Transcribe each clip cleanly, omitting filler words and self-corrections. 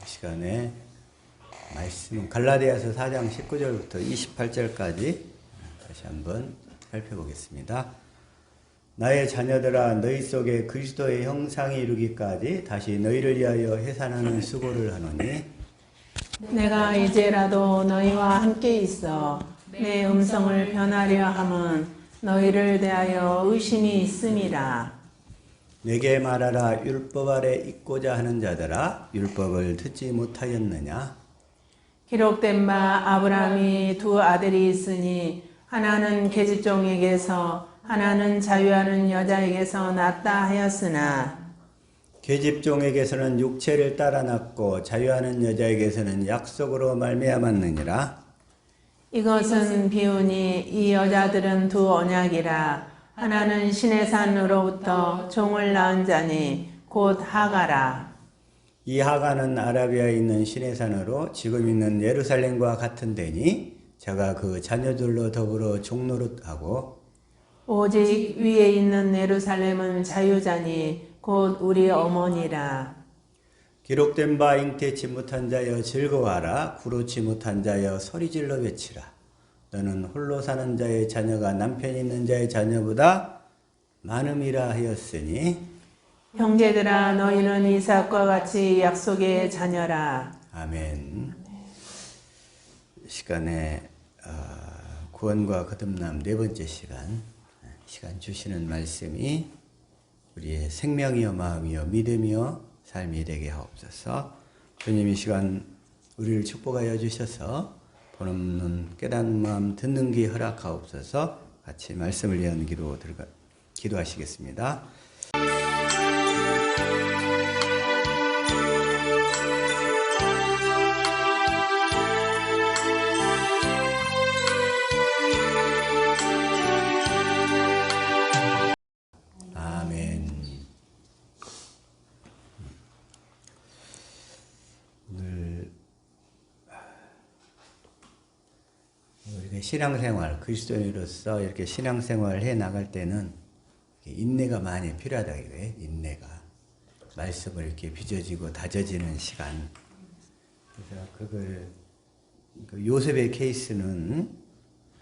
시간에 말씀은 갈라디아서 4장 19절부터 28절까지 다시 한번 살펴보겠습니다. 나의 자녀들아, 너희 속에 그리스도의 형상이 이루기까지 다시 너희를 위하여 해산하는 수고를 하노니 내가 이제라도 너희와 함께 있어 내 음성을 변하려 함은 너희를 대하여 의심이 있음이라. 내게 말하라. 율법 아래 있고자 하는 자들아, 율법을 듣지 못하였느냐? 기록된 바 아브라함이 두 아들이 있으니 하나는 계집종에게서 하나는 자유하는 여자에게서 났다 하였으나 계집종에게서는 육체를 따라 났고 자유하는 여자에게서는 약속으로 말미암았느니라. 이것은 비유니 이 여자들은 두 언약이라. 하나는 신의 산으로부터 종을 낳은 자니 곧 하가라. 이 하가는 아라비아에 있는 시내산으로 지금 있는 예루살렘과 같은 데니 저가 그 자녀들로 더불어 종노릇하고 오직 위에 있는 예루살렘은 자유자니 곧 우리 어머니라. 기록된 바 잉태치 못한 자여 즐거워하라. 구로치 못한 자여 소리질러 외치라. 너는 홀로 사는 자의 자녀가 남편 있는 자의 자녀보다 많음이라 하였으니 형제들아, 너희는 이삭과 같이 약속의 자녀라. 아멘. 시간에 구원과 거듭남 네 번째 시간 주시는 말씀이 우리의 생명이요 마음이요 믿음이요 삶이 되게 하옵소서. 주님 이 시간 우리를 축복하여 주셔서 본없는 깨닫는 마음 듣는 귀 허락하옵소서. 같이 말씀을 위한 기도하시겠습니다. 아멘. 오늘 우리가 신앙생활, 그리스도인으로서 이렇게 신앙생활을 해 나갈 때는 인내가 많이 필요하다 이거예요. 인내가. 말씀을 이렇게 빚어지고 다져지는 시간. 그래서 그걸 요셉의 케이스는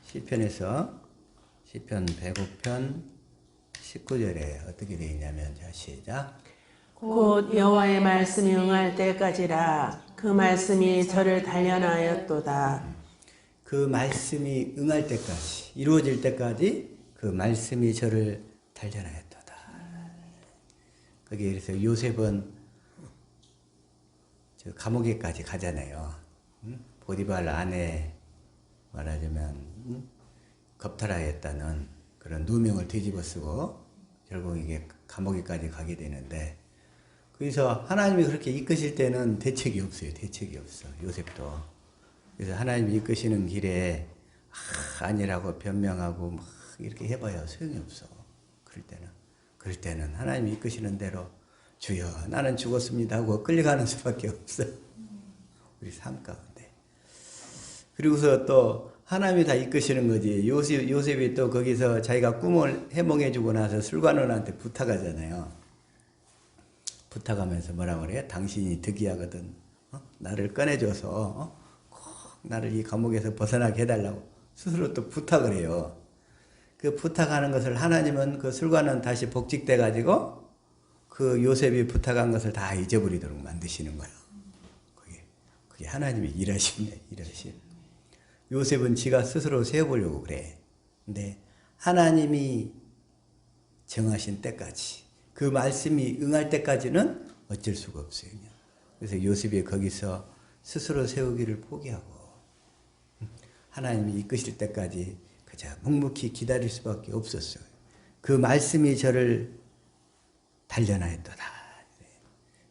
시편에서 시편 105편 19절에 어떻게 되어 있냐면, 자 시작. 곧 여호와의 말씀이 응할 때까지라. 그 말씀이 저를 단련하였도다. 그 말씀이 응할 때까지, 이루어질 때까지 그 말씀이 저를 단련하였도다. 거기에 그래서 요셉은 저 감옥에까지 가잖아요. 보디발 아내 말하자면 겁탈하였다는 그런 누명을 뒤집어 쓰고 결국 이게 감옥에까지 가게 되는데, 거기서 하나님이 그렇게 이끄실 때는 대책이 없어요. 대책이 없어. 요셉도. 그래서 하나님이 이끄시는 길에 아니라고 변명하고 막 이렇게 해봐야 소용이 없어. 그럴 때는 하나님이 이끄시는 대로 주여 나는 죽었습니다 하고 끌려가는 수밖에 없어. 우리 삶 가운데. 그리고서 또 하나님이 다 이끄시는 거지. 요셉이 또 거기서 자기가 꿈을 해몽해주고 나서 술관원한테 부탁하잖아요. 부탁하면서 뭐라고 그래요? 당신이 득이하거든. 나를 꺼내줘서 꼭 나를 이 감옥에서 벗어나게 해달라고 스스로 또 부탁을 해요. 그 부탁하는 것을 하나님은 그 술관원 다시 복직돼가지고 그 요셉이 부탁한 것을 다 잊어버리도록 만드시는 거예요. 그게 하나님의 일하십니다. 요셉은 지가 스스로 세워보려고 그래. 근데 하나님이 정하신 때까지, 그 말씀이 응할 때까지는 어쩔 수가 없어요. 그래서 요셉이 거기서 스스로 세우기를 포기하고 하나님이 이끄실 때까지 그저 묵묵히 기다릴 수밖에 없었어요. 그 말씀이 저를 단련하였도다.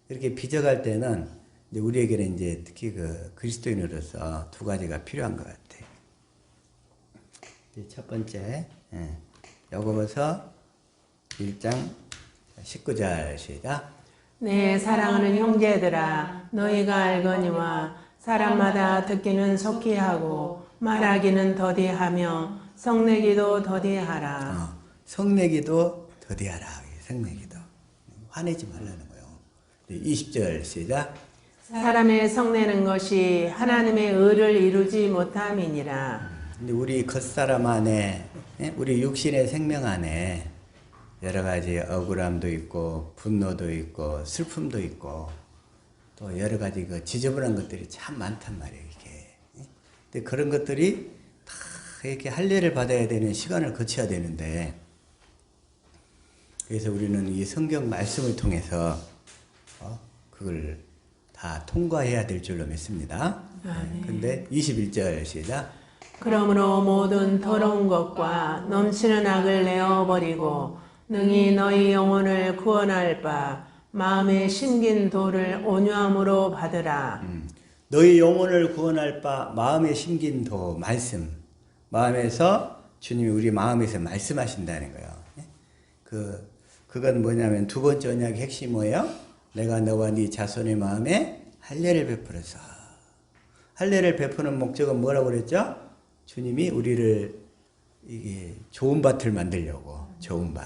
이렇게 빚어갈 때는 이제 우리에게는 이제 특히 그 그리스도인으로서 두 가지가 필요한 것 같아요. 첫 번째, 야고보서 1장 19절 시작. 내 사랑하는 형제들아, 너희가 알거니와 사람마다 듣기는 속히 하고 말하기는 더디하며 성내기도 더디하라. 성내기도 더디하라. 성내기도. 화내지 말라는 거예요. 20절 시작. 사람의 성내는 것이 하나님의 의를 이루지 못함이니라. 근데 우리 겉사람 안에, 우리 육신의 생명 안에 여러 가지 억울함도 있고 분노도 있고 슬픔도 있고 또 여러 가지 그 지저분한 것들이 참 많단 말이에요, 이게. 근데 그런 것들이 다 이렇게 할례를 받아야 되는 시간을 거쳐야 되는데, 그래서 우리는 이 성경 말씀을 통해서 그걸 다 통과해야 될 줄로 믿습니다. 근데 21절 시작. 그러므로 모든 더러운 것과 넘치는 악을 내어버리고 능히 너희 영혼을 구원할 바 마음에 심긴 도를 온유함으로 받으라. 너희 영혼을 구원할 바 마음에 심긴 도, 말씀. 마음에서 주님이 우리 마음에서 말씀하신다는 거예요. 그건 뭐냐면 두 번째 언약의 핵심이 뭐예요? 내가 너와 네 자손의 마음에 할례를 베풀어서. 할례를 베푸는 목적은 뭐라고 그랬죠? 주님이 우리를 이게 좋은 밭을 만들려고. 좋은 밭.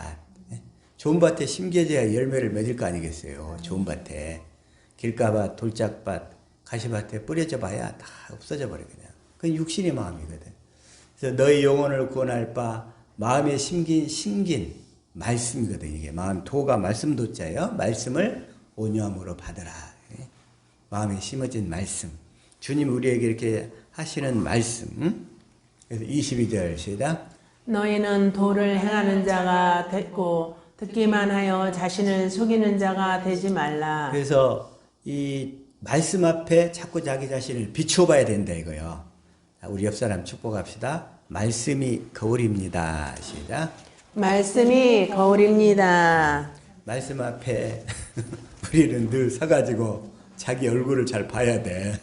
좋은 밭에 심겨져야 열매를 맺을 거 아니겠어요? 좋은 밭에. 길가밭, 돌짝밭, 가시밭에 뿌려져 봐야 다 없어져 버려 그냥. 그건 육신의 마음이거든. 그래서 너희 영혼을 구원할 바 마음에 심긴 말씀이거든. 이게 마음 도가 말씀 도자예요. 말씀을 온유함으로 받으라. 마음에 심어진 말씀. 주님 우리에게 이렇게 하시는 말씀. 그래서 22절 시작. 너희는 도를 행하는 자가 됐고 듣기만 하여 자신을 속이는 자가 되지 말라. 그래서 이 말씀 앞에 자꾸 자기 자신을 비춰봐야 된다 이거요. 우리 옆 사람 축복합시다. 말씀이 거울입니다. 시작. 말씀이 거울입니다. 말씀 앞에 우리는 늘 서가지고 자기 얼굴을 잘 봐야 돼.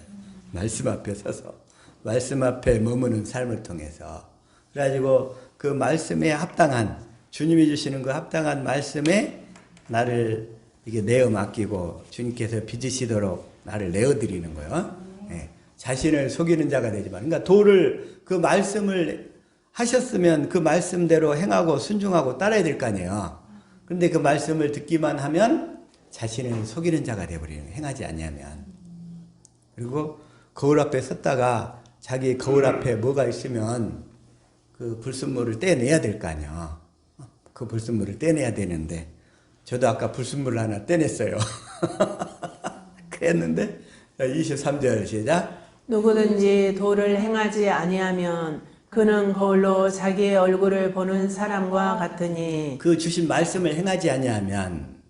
말씀 앞에 서서 말씀 앞에 머무는 삶을 통해서. 그래가지고 그 말씀에 합당한 주님이 주시는 그 합당한 말씀에 나를 이게 내어 맡기고 주님께서 빚으시도록 나를 내어드리는 거예요. 예. 자신을 속이는 자가 되지 마. 그러니까 도를 그 말씀을 하셨으면 그 말씀대로 행하고 순종하고 따라야 될 거 아니에요. 그런데 그 말씀을 듣기만 하면 자신을 속이는 자가 되어버리는 거예요. 행하지 않냐면. 그리고 거울 앞에 섰다가 자기 거울 앞에 뭐가 있으면 그 불순물을 떼내야 될 거 아니에요. 그 불순물을 떼내야 되는데 저도 아까 불순물을 하나 떼냈어요. 그랬는데 23절 시작. 누구든지 도를 행하지 아니하면 그는 거울로 자기의 얼굴을 보는 사람과 같으니. 그 주신 말씀을 행하지 아니하면,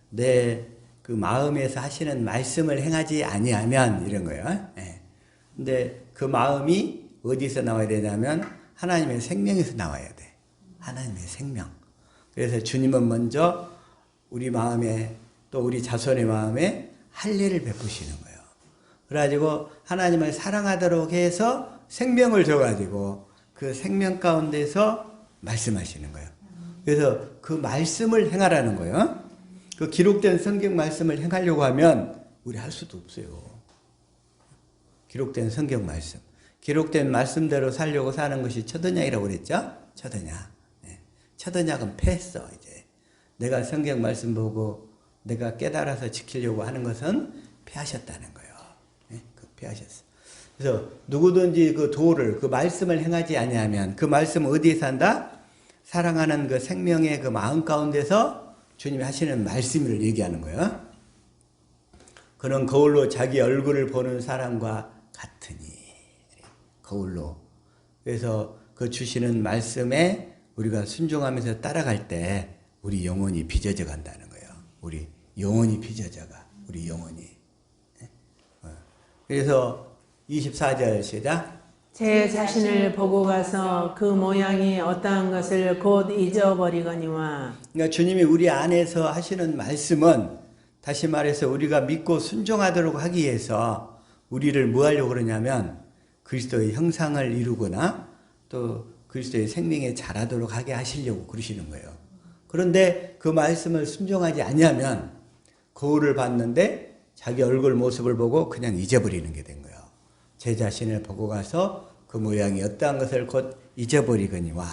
내 그 마음에서 하시는 말씀을 행하지 아니하면 이런 거예요. 근데 그 마음이 어디서 나와야 되냐면 하나님의 생명에서 나와야 돼. 하나님의 생명. 그래서 주님은 먼저 우리 마음에 또 우리 자손의 마음에 할례를 베푸시는 거예요. 그래가지고 하나님을 사랑하도록 해서 생명을 줘가지고 그 생명 가운데서 말씀하시는 거예요. 그래서 그 말씀을 행하라는 거예요. 그 기록된 성경 말씀을 행하려고 하면 우리 할 수도 없어요. 기록된 성경 말씀. 기록된 말씀대로 살려고 사는 것이 첫 언약이라고 그랬죠? 첫 언약. 첫 언약은 패했어, 이제. 내가 성경 말씀 보고 내가 깨달아서 지키려고 하는 것은 패하셨다는 거예요. 패하셨어. 그래서 누구든지 그 도를, 그 말씀을 행하지 아니하면 그 말씀 어디에서 한다? 사랑하는 그 생명의 그 마음 가운데서 주님이 하시는 말씀을 얘기하는 거예요. 그는 거울로 자기 얼굴을 보는 사람과 같으니. 거울로. 그래서 그 주시는 말씀에 우리가 순종하면서 따라갈 때 우리 영혼이 빚어져 간다는 거예요. 우리 영혼이 빚어져 가. 우리 영혼이. 그래서 24절 시작. 제 자신을 보고 가서 그 모양이 어떠한 것을 곧 잊어버리거니와. 그러니까 주님이 우리 안에서 하시는 말씀은 다시 말해서 우리가 믿고 순종하도록 하기 위해서 우리를 뭐 하려고 그러냐면 그리스도의 형상을 이루거나 또 그리스도의 생명에 자라도록 하게 하시려고 그러시는 거예요. 그런데 그 말씀을 순종하지 아니하면 거울을 봤는데 자기 얼굴 모습을 보고 그냥 잊어버리는 게 된 거예요. 제 자신을 보고 가서 그 모양이 어떠한 것을 곧 잊어버리거니와.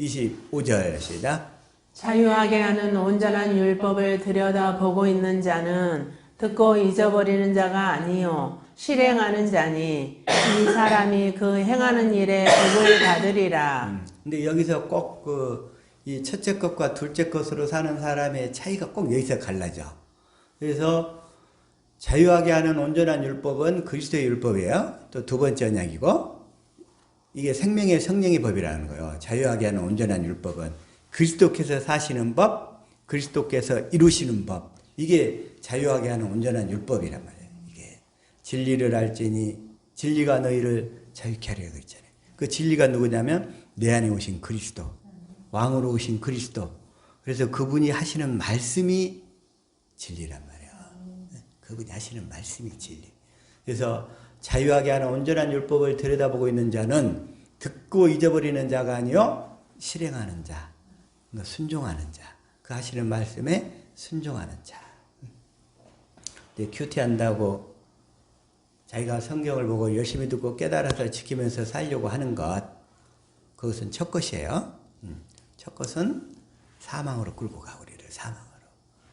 25절 시작. 자유하게 하는 온전한 율법을 들여다보고 있는 자는 듣고 잊어버리는 자가 아니요 실행하는 자니 이 사람이 그 행하는 일에 복을 받으리라. 근데 여기서 꼭 이 첫째 것과 둘째 것으로 사는 사람의 차이가 꼭 여기서 갈라져. 그래서 자유하게 하는 온전한 율법은 그리스도의 율법이에요. 또 두 번째 언약이고, 이게 생명의 성령의 법이라는 거예요. 자유하게 하는 온전한 율법은 그리스도께서 사시는 법, 그리스도께서 이루시는 법, 이게 자유하게 하는 온전한 율법이란 말이에요. 이게 진리를 알지니 진리가 너희를 자유케 하려 그랬잖아요. 그 진리가 누구냐면 내 안에 오신 그리스도, 왕으로 오신 그리스도. 그래서 그분이 하시는 말씀이 진리란 말이에요. 그분이 하시는 말씀이 진리. 그래서 자유하게 하는 온전한 율법을 들여다보고 있는 자는 듣고 잊어버리는 자가 아니요 실행하는 자, 순종하는 자, 그 하시는 말씀에 순종하는 자. 큐티한다고 자기가 성경을 보고 열심히 듣고 깨달아서 지키면서 살려고 하는 것, 그것은 첫 것이에요. 첫 것은 사망으로 끌고 가, 우리를 사망으로.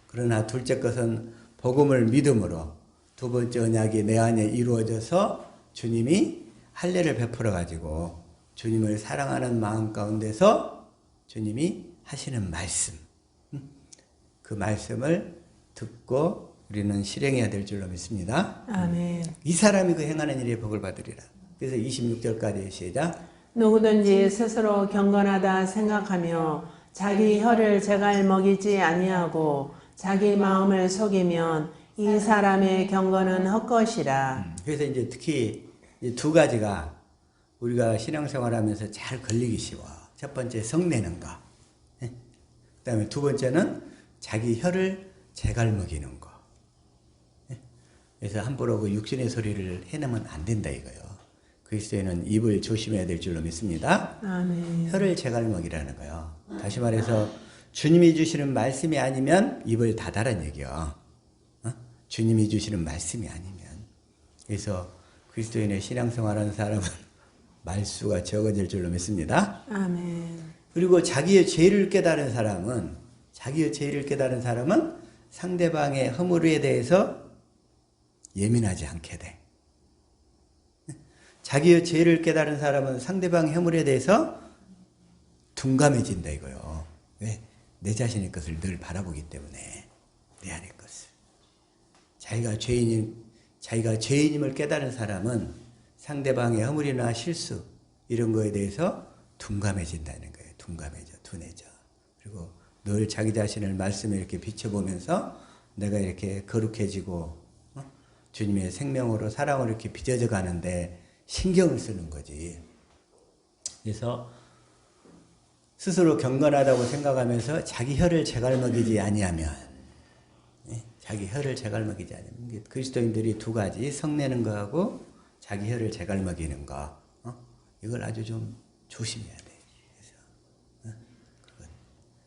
그러나 둘째 것은 복음을 믿음으로, 두 번째 언약이 내 안에 이루어져서 주님이 할례를 베풀어 가지고 주님을 사랑하는 마음 가운데서 주님이 하시는 말씀, 그 말씀을 듣고 우리는 실행해야 될 줄로 믿습니다. 아멘. 이 사람이 그 행하는 일에 복을 받으리라. 그래서 26절까지 시작. 누구든지 스스로 경건하다 생각하며 자기 혀를 제갈 먹이지 아니하고 자기 마음을 속이면 이 사람의 경건은 헛것이라. 그래서 이제 특히 이제 두 가지가 우리가 신앙생활하면서 잘 걸리기 쉬워. 첫 번째 성내는 거. 그다음에 두 번째는 자기 혀를 제갈 먹이는 거. 그래서 함부로 그 육신의 소리를 해내면 안 된다 이거요. 그리스도인은 입을 조심해야 될 줄로 믿습니다. 아멘. 혀를 제갈먹이라는 거요. 다시 말해서 주님이 주시는 말씀이 아니면 입을 닫아라는 얘기요. 주님이 주시는 말씀이 아니면. 그래서 그리스도인의 신앙생활하는 사람은 말수가 적어질 줄로 믿습니다. 아멘. 그리고 자기의 죄를 깨달은 사람은 상대방의 허물에 대해서 예민하지 않게 돼. 자기의 죄를 깨달은 사람은 상대방의 허물에 대해서 둔감해진다 이거요. 왜? 내 자신의 것을 늘 바라보기 때문에 내 안의 것을. 자기가 죄인임을 깨달은 사람은 상대방의 허물이나 실수 이런 거에 대해서 둔감해진다는 거예요. 둔해져. 그리고 늘 자기 자신을 말씀에 이렇게 비춰보면서 내가 이렇게 거룩해지고 주님의 생명으로 사랑으로 이렇게 빚어져 가는데 신경을 쓰는 거지. 그래서 스스로 경건하다고 생각하면서 자기 혀를 제갈먹이지 아니하면, 그리스도인들이 두 가지, 성내는 거하고 자기 혀를 제갈먹이는 거, 이걸 아주 좀 조심해야 돼.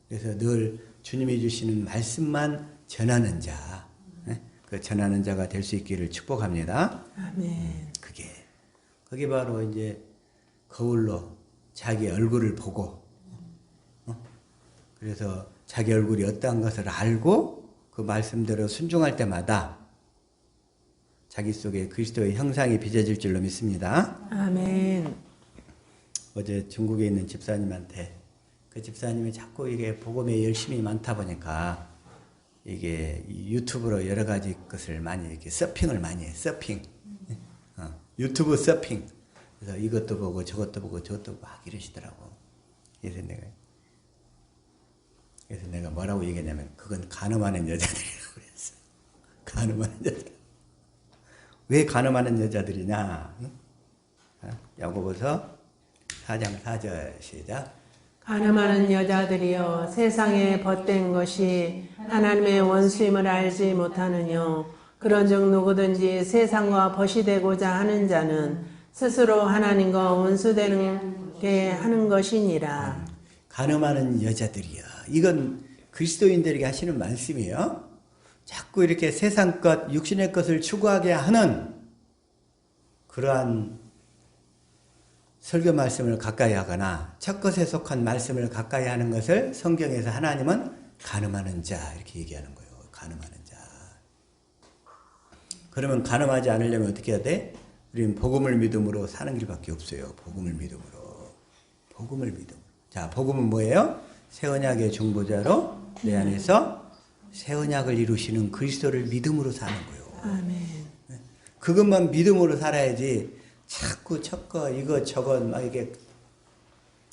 그래서 늘 주님이 주시는 말씀만 전하는 자, 그 전하는 자가 될 수 있기를 축복합니다. 아멘. 그게 바로 이제 거울로 자기 얼굴을 보고, 그래서 자기 얼굴이 어떠한 것을 알고 그 말씀대로 순종할 때마다 자기 속에 그리스도의 형상이 빚어질 줄로 믿습니다. 아멘. 어제 중국에 있는 집사님한테 그 집사님이 자꾸 이게 복음에 열심히 많다 보니까 이게 유튜브로 여러 가지 것을 많이 이렇게 서핑을 많이 해. 유튜브 서핑. 그래서 이것도 보고 저것도 보고 막 이러시더라고. 그래서 내가 뭐라고 얘기했냐면 그건 간음하는 여자들이라고 그랬어. 간음하는 여자들. 왜 간음하는 여자들이냐? 야고보서 4장 4절 시작. 간음하는 여자들이여 세상에 벗된 것이 하나님의 원수임을 알지 못하느뇨. 그런즉 누구든지 세상과 벗이 되고자 하는 자는 스스로 하나님과 원수되는 게 하는 것이니라. 간음하는 여자들이여. 이건 그리스도인들에게 하시는 말씀이에요. 자꾸 이렇게 세상 것, 육신의 것을 추구하게 하는 그러한 설교 말씀을 가까이 하거나 첫 것에 속한 말씀을 가까이 하는 것을 성경에서 하나님은 간음하는 자 이렇게 얘기하는 거예요. 간음하는 자. 그러면 가늠하지 않으려면 어떻게 해야 돼? 우리는 복음을 믿음으로 사는 길밖에 없어요. 복음을 믿음으로. 복음을 믿음. 자, 복음은 뭐예요? 새 언약의 중보자로 내 안에서 새 언약을 이루시는 그리스도를 믿음으로 사는 거예요. 아멘. 그것만 믿음으로 살아야지 자꾸 저거 이거 저거 막 이게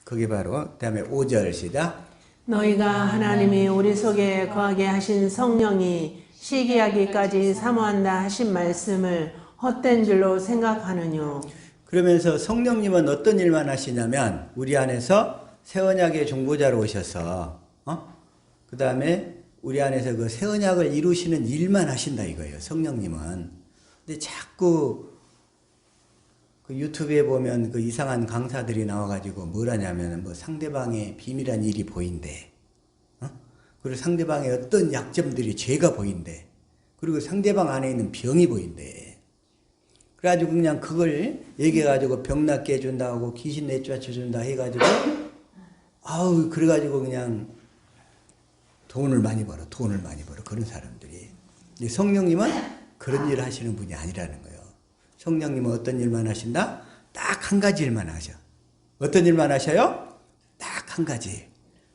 그게 바로 그다음에 5절 시작. 너희가 하나님이 우리 속에 거하게 하신 성령이 시기하기까지 사모한다 하신 말씀을 헛된 줄로 생각하느뇨. 그러면서 성령님은 어떤 일만 하시냐면 우리 안에서 새 언약의 중보자로 오셔서 그 다음에 우리 안에서 그 새 언약을 이루시는 일만 하신다 이거예요. 성령님은. 근데 자꾸 그 유튜브에 보면 그 이상한 강사들이 나와가지고 뭘 하냐면 뭐 상대방의 비밀한 일이 보인대. 그리고 상대방의 어떤 약점들이 죄가 보인대. 그리고 상대방 안에 있는 병이 보인대. 그래가지고 그냥 그걸 얘기해가지고 병 낫게 해준다고 귀신 내쫓아준다 해가지고 아우 그래가지고 그냥 돈을 많이 벌어 그런 사람들이. 근데 성령님은 그런 일을 하시는 분이 아니라는 거예요. 성령님은 어떤 일만 하신다? 딱 한 가지 일만 하셔. 어떤 일만 하셔요? 딱 한 가지.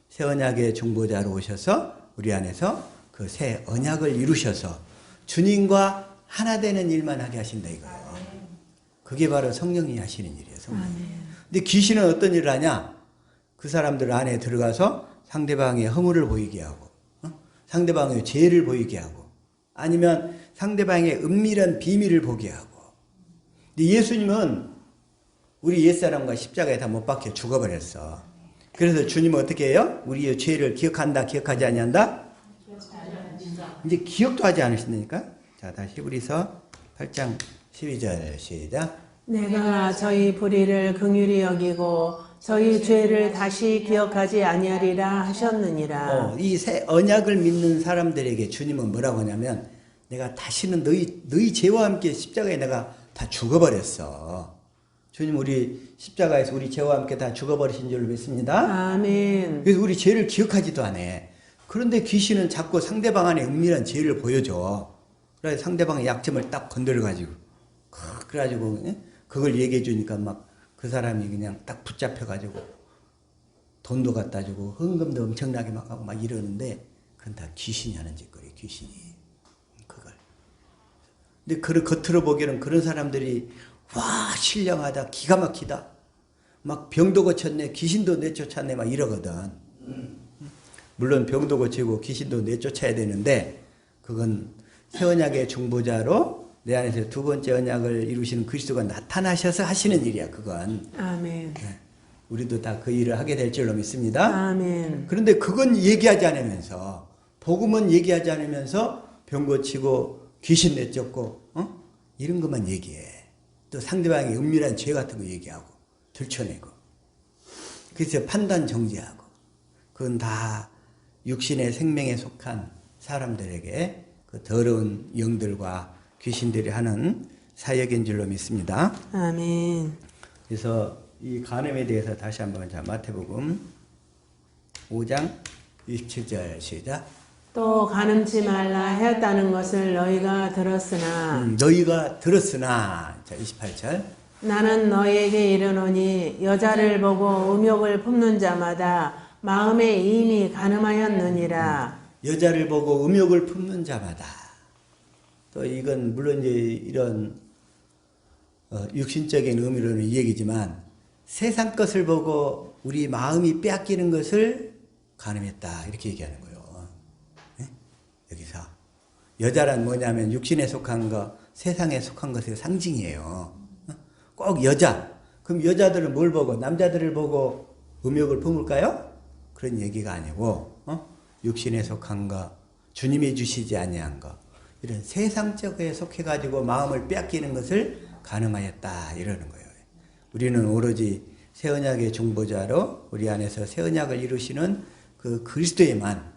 새 언약의 중보자로 오셔서 우리 안에서 그 새 언약을 이루셔서 주님과 하나 되는 일만 하게 하신다 이거예요. 그게 바로 성령이 하시는 일이에요. 성령. 근데 귀신은 어떤 일을 하냐? 그 사람들 안에 들어가서 상대방의 허물을 보이게 하고 상대방의 죄를 보이게 하고 아니면 상대방의 은밀한 비밀을 보게 하고. 근데 예수님은 우리 옛사람과 십자가에 다 못 박혀 죽어버렸어. 그래서 주님은 어떻게 해요? 우리의 죄를 기억한다, 기억하지 아니한다? 이제 기억도 하지 않으신다니까? 자, 다시 히브리서 8장 12절 시작. 내가 저희 불의를 긍휼히 여기고 저희 죄를 다시 기억하지 아니하리라 하셨느니라. 이 새 언약을 믿는 사람들에게 주님은 뭐라고 하냐면 내가 다시는 너희 죄와 함께 십자가에 내가 다 죽어버렸어. 주님 우리 십자가에서 우리 죄와 함께 다 죽어버리신 줄 믿습니다. 아멘. 그래서 우리 죄를 기억하지도 않아. 그런데 귀신은 자꾸 상대방 안에 은밀한 죄를 보여줘. 그래서 상대방의 약점을 딱 건드려가지고 그래가지고 그걸 얘기해 주니까 막 그 사람이 그냥 딱 붙잡혀가지고 돈도 갖다 주고 헌금도 엄청나게 막 하고 막 이러는데 그건 다 귀신이 하는 짓거리. 귀신이 그걸. 근데 겉으로 보기에는 그런 사람들이 와 신령하다 기가 막히다 막 병도 고쳤네 귀신도 내쫓았네 막 이러거든. 물론 병도 고치고 귀신도 내쫓아야 되는데 그건 새 언약의 중보자로 내 안에서 두 번째 언약을 이루시는 그리스도가 나타나셔서 하시는 일이야 그건. 아멘. 우리도 다 그 일을 하게 될 줄로 믿습니다. 아멘. 그런데 그건 얘기하지 않으면서 복음은 얘기하지 않으면서 병 고치고 귀신 내쫓고 이런 것만 얘기해. 또 상대방의 은밀한 죄 같은 거 얘기하고 들춰내고 그래서 판단 정지하고 그건 다 육신의 생명에 속한 사람들에게 그 더러운 영들과 귀신들이 하는 사역인 줄로 믿습니다. 아멘. 그래서 이 간음에 대해서 다시 한번 자 마태복음 5장 27절 시작. 또 간음치 말라 하였다는 것을 너희가 들었으나 너희가 들었으나 자 28절. 나는 너희에게 이르노니 여자를 보고 음욕을 품는 자마다 마음에 이미 간음하였느니라. 여자를 보고 음욕을 품는 자마다. 또 이건 물론 이제 이런 육신적인 의미로는 이 얘기지만 세상 것을 보고 우리 마음이 빼앗기는 것을 간음했다 이렇게 얘기하는 거예요. 네? 여기서 여자란 뭐냐면 육신에 속한 것, 세상에 속한 것의 상징이에요. 꼭 여자. 그럼 여자들은 뭘 보고 남자들을 보고 음욕을 품을까요? 그런 얘기가 아니고 육신에 속한 것, 주님이 주시지 아니한 것 이런 세상적에 속해가지고 마음을 빼앗기는 것을 간음하였다 이러는 거예요. 우리는 오로지 새 언약의 중보자로 우리 안에서 새 언약을 이루시는 그 그리스도에만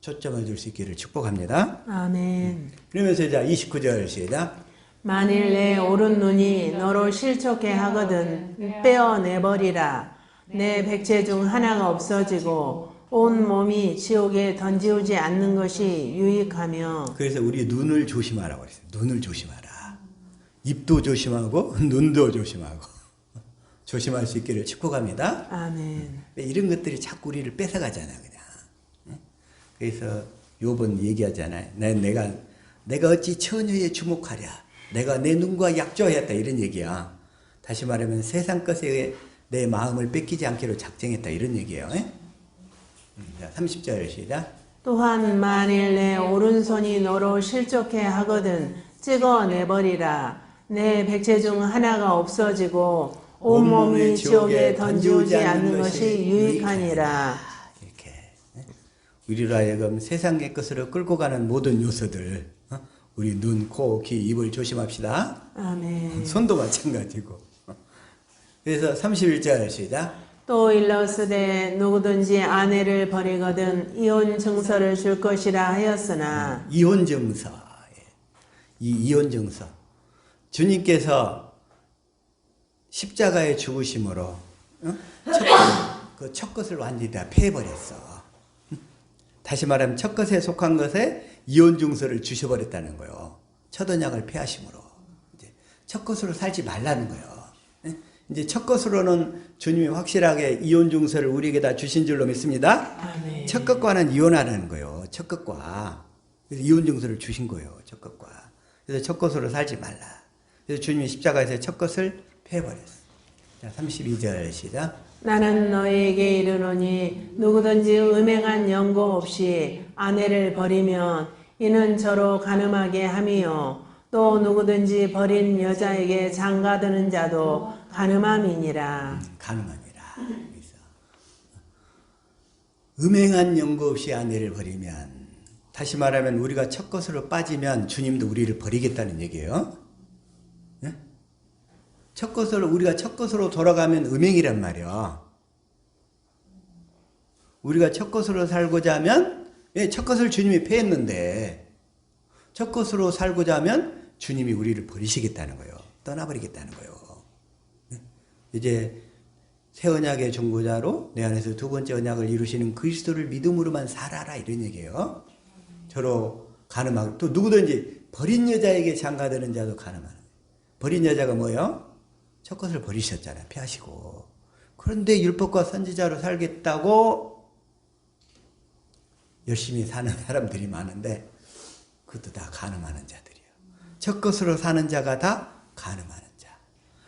초점을 둘 수 있기를 축복합니다. 아멘. 그러면서 이제 29절 시작. 만일 내 오른 눈이 너로 실족해 하거든 빼어내버리라. 내 백체 중 하나가 없어지고 온 몸이 지옥에 던지우지 않는 것이 유익하며 그래서 우리 눈을 조심하라고 그랬어요. 눈을 조심하라. 입도 조심하고 눈도 조심하고 조심할 수 있기를 축복합니다. 아멘. 이런 것들이 자꾸 우리를 뺏어가잖아 그냥. 그래서 요번 얘기하잖아요. 내가 어찌 처녀에 주목하랴. 내가 내 눈과 약조하였다 이런 얘기야. 다시 말하면 세상 것에 내 마음을 뺏기지 않기로 작정했다 이런 얘기예요. 자, 30절 시작. 또한 만일 내 오른손이 너로 실족해 하거든 찍어내버리라. 내 백체 중 하나가 없어지고 온몸이 지옥에 던지우지 않는 것이 유익하니라. 이렇게 우리로 하여금 세상의 것으로 끌고 가는 모든 요소들 우리 눈, 코, 귀, 입을 조심합시다. 아멘. 손도 마찬가지고. 그래서 31절 시작. 또 일러스되 누구든지 아내를 버리거든 이혼 증서를 줄 것이라 하였으나 이혼 증서. 이 이혼 증서. 주님께서 십자가의 죽으심으로 첫 것을 완전히 다 패해버렸어. 다시 말하면 첫 것에 속한 것에 이혼 증서를 주셔버렸다는 거예요. 첫 언약을 패하심으로. 이제 첫 것으로 살지 말라는 거예요. 이제 첫 것으로는 주님이 확실하게 이혼 증서를 우리에게 다 주신 줄로 믿습니다. 아멘. 첫 것과는 이혼하라는 거예요. 첫 것과. 그래서 이혼 증서를 주신 거예요. 첫 것과. 그래서 첫 것으로 살지 말라. 그래서 주님이 십자가에서 첫 것을 패해버렸어. 자, 32절 시작. 나는 너에게 이르노니 누구든지 음행한 연고 없이 아내를 버리면 이는 저로 간음하게 함이요 또 누구든지 버린 여자에게 장가드는 자도 간음함이니라. 간음함이라. 그래서 음행한 연고 없이 아내를 버리면 다시 말하면 우리가 첫 것으로 빠지면 주님도 우리를 버리겠다는 얘기예요. 예? 우리가 첫 것으로 돌아가면 음행이란 말이야. 우리가 첫 것으로 살고자 하면 첫 것을 주님이 패했는데 첫 것으로 살고자 하면 주님이 우리를 버리시겠다는 거예요. 떠나버리겠다는 거예요. 이제 새 언약의 중보자로 내 안에서 두 번째 언약을 이루시는 그리스도를 믿음으로만 살아라 이런 얘기예요. 저로 간음하고 또 누구든지 버린 여자에게 장가드는 자도 간음하는 거예요. 버린 여자가 뭐예요? 첫 것을 버리셨잖아요. 피하시고. 그런데 율법과 선지자로 살겠다고 열심히 사는 사람들이 많은데 그것도 다 간음하는 자들이에요. 첫 것으로 사는 자가 다 간음하는 자.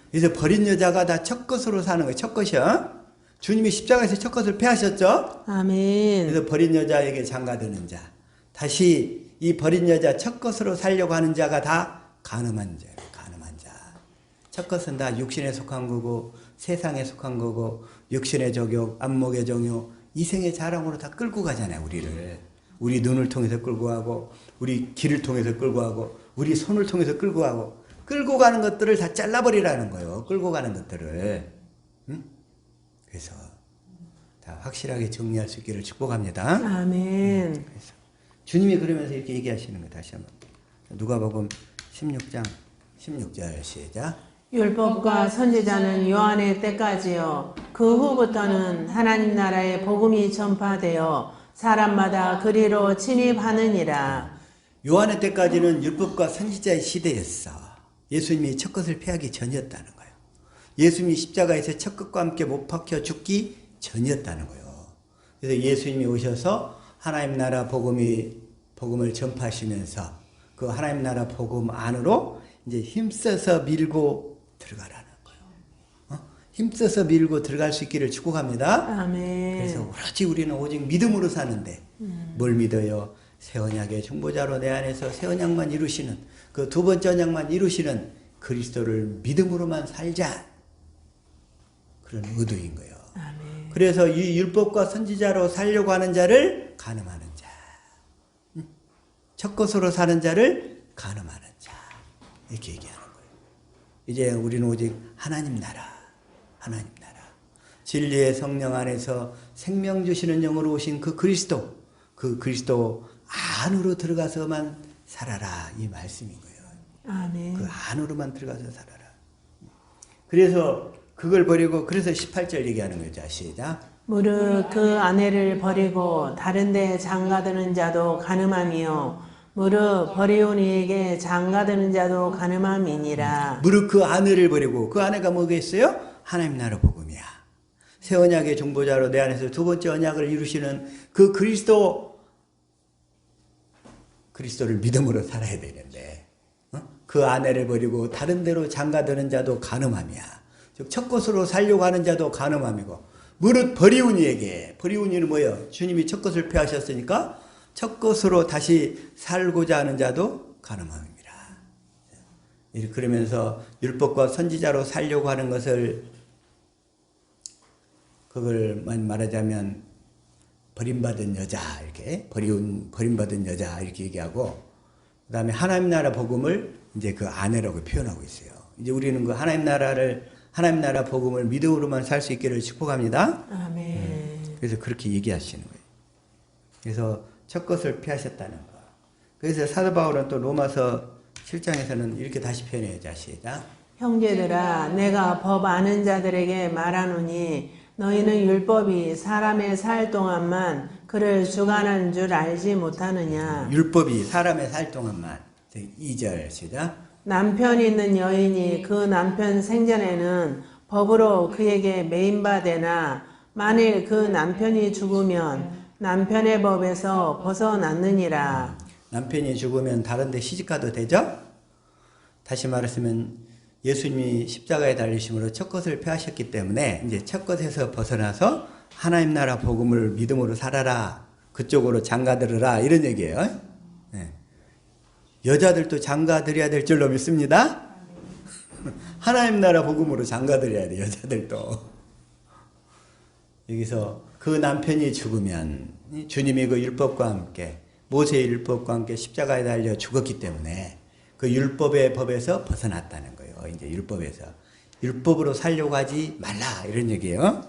그래서 버린 여자가 다 첫 것으로 사는 거예요. 첫 것이요. 주님이 십자가에서 첫 것을 패하셨죠. 아멘. 그래서 버린 여자에게 장가드는 자. 다시 이 버린 여자 첫 것으로 살려고 하는 자가 다 간음한 자예요. 간음한 자. 첫 것은 다 육신에 속한 거고 세상에 속한 거고 육신의 적욕, 안목의 정욕, 이생의 자랑으로 다 끌고 가잖아요. 우리를. 우리 눈을 통해서 끌고 가고 우리 귀를 통해서 끌고 가고 우리 손을 통해서 끌고 가고 끌고 가는 것들을 다 잘라버리라는 거예요. 끌고 가는 것들을. 응? 그래서 다 확실하게 정리할 수 있기를 축복합니다. 아멘. 그래서 주님이 그러면서 이렇게 얘기하시는 거예요. 다시 한번. 누가복음 16장 16절 시작. 율법과 선지자는 요한의 때까지요. 그 후부터는 하나님 나라의 복음이 전파되어 사람마다 그리로 침입하느니라. 요한의 때까지는 율법과 선지자의 시대였어. 예수님이 첫 것을 패하기 전이었다는 거예요. 예수님이 십자가에서 첫 것과 함께 못 박혀 죽기 전이었다는 거예요. 그래서 예수님이 오셔서 하나님 나라 복음을 전파하시면서 그 하나님 나라 복음 안으로 이제 힘써서 밀고 들어가라는 거예요. 힘써서 밀고 들어갈 수 있기를 축복합니다. 아멘. 그래서 오로지 우리는 오직 믿음으로 사는데 뭘 믿어요? 새 언약의 중보자로 내 안에서 새 언약만 이루시는 그 두 번째 언약만 이루시는 그리스도를 믿음으로만 살자. 그런 의도인 거예요. 아멘. 그래서 이 율법과 선지자로 살려고 하는 자를 간음하는 자. 첫 것으로 사는 자를 간음하는 자. 이렇게 얘기하는 거예요. 이제 우리는 오직 하나님 나라. 진리의 성령 안에서 생명 주시는 영으로 오신 그 그리스도 안으로 들어가서만 살아라. 이 말씀인 거예요. 아멘. 그 안으로만 들어가서 살아라. 그래서 그걸 버리고 그래서 18절 얘기하는 거죠. 시작. 무릇 그 아내를 버리고 다른 데 장가드는 자도 가늠함이요 무릇 버리온 이에게 장가드는 자도 가늠함이니라. 무릇 그 아내를 버리고, 그 아내가 뭐겠어요? 하나님 나라 복음이야. 새 언약의 중보자로 내 안에서 두 번째 언약을 이루시는 그 그리스도를 믿음으로 살아야 되는데, 그 아내를 버리고 다른 데로 장가드는 자도 간음함이야. 즉 첫 것으로 살려고 하는 자도 간음함이고, 무릇 버리온 이에게, 버리온 이는 뭐예요? 주님이 첫 것을 폐하셨으니까 첫 것으로 다시 살고자 하는 자도 간음함입니다. 그러면서 율법과 선지자로 살려고 하는 것을, 그걸만 말하자면 버림받은 여자, 이렇게 버림받은 여자 이렇게 얘기하고, 그 다음에 하나님 나라 복음을 이제 그 아내라고 표현하고 있어요. 이제 우리는 그 하나님 나라 복음을 믿음으로만 살 수 있기를 축복합니다. 아멘. 그래서 그렇게 얘기하시는 거예요. 그래서 첫 것을 피하셨다는 거. 그래서 사도 바울은 또 로마서 7장에서는 이렇게 다시 표현해요. 자, 시작. 형제들아 내가 법 아는 자들에게 말하노니 너희는 율법이 사람의 살 동안만 그를 주관한 줄 알지 못하느냐. 율법이 사람의 살 동안만. 2절 시작. 남편 있는 여인이 그 남편 생전에는 법으로 그에게 매인바 되나 만일 그 남편이 죽으면 남편의 법에서 벗어났느니라. 남편이 죽으면 다른 데 시집가도 되죠? 다시 말했으면 예수님이 십자가에 달리심으로 첫 것을 폐하셨기 때문에 이제 첫 것에서 벗어나서 하나님 나라 복음을 믿음으로 살아라. 그쪽으로 장가들으라. 이런 얘기예요. 네. 여자들도 장가들여야 될 줄로 믿습니다. 하나님 나라 복음으로 장가들여야 돼. 여자들도. 여기서 그 남편이 죽으면 주님이 그 율법과 함께 모세의 율법과 함께 십자가에 달려 죽었기 때문에 그 율법의 법에서 벗어났다는 거예요. 이제 율법으로 살려고 하지 말라 이런 얘기예요.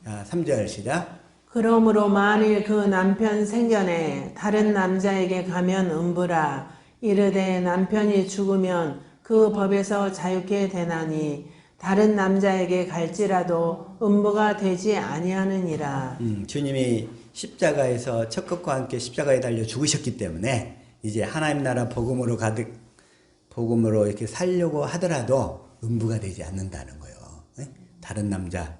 자, 3절 시작. 그러므로 만일 그 남편 생전에 다른 남자에게 가면 음부라. 이르되 남편이 죽으면 그 법에서 자유케 되나니 다른 남자에게 갈지라도 음부가 되지 아니하느니라. 주님이 십자가에서 첫 것과 함께 십자가에 달려 죽으셨기 때문에 이제 하나님 나라 복음으로 이렇게 살려고 하더라도 음부가 되지 않는다는 거예요. 다른 남자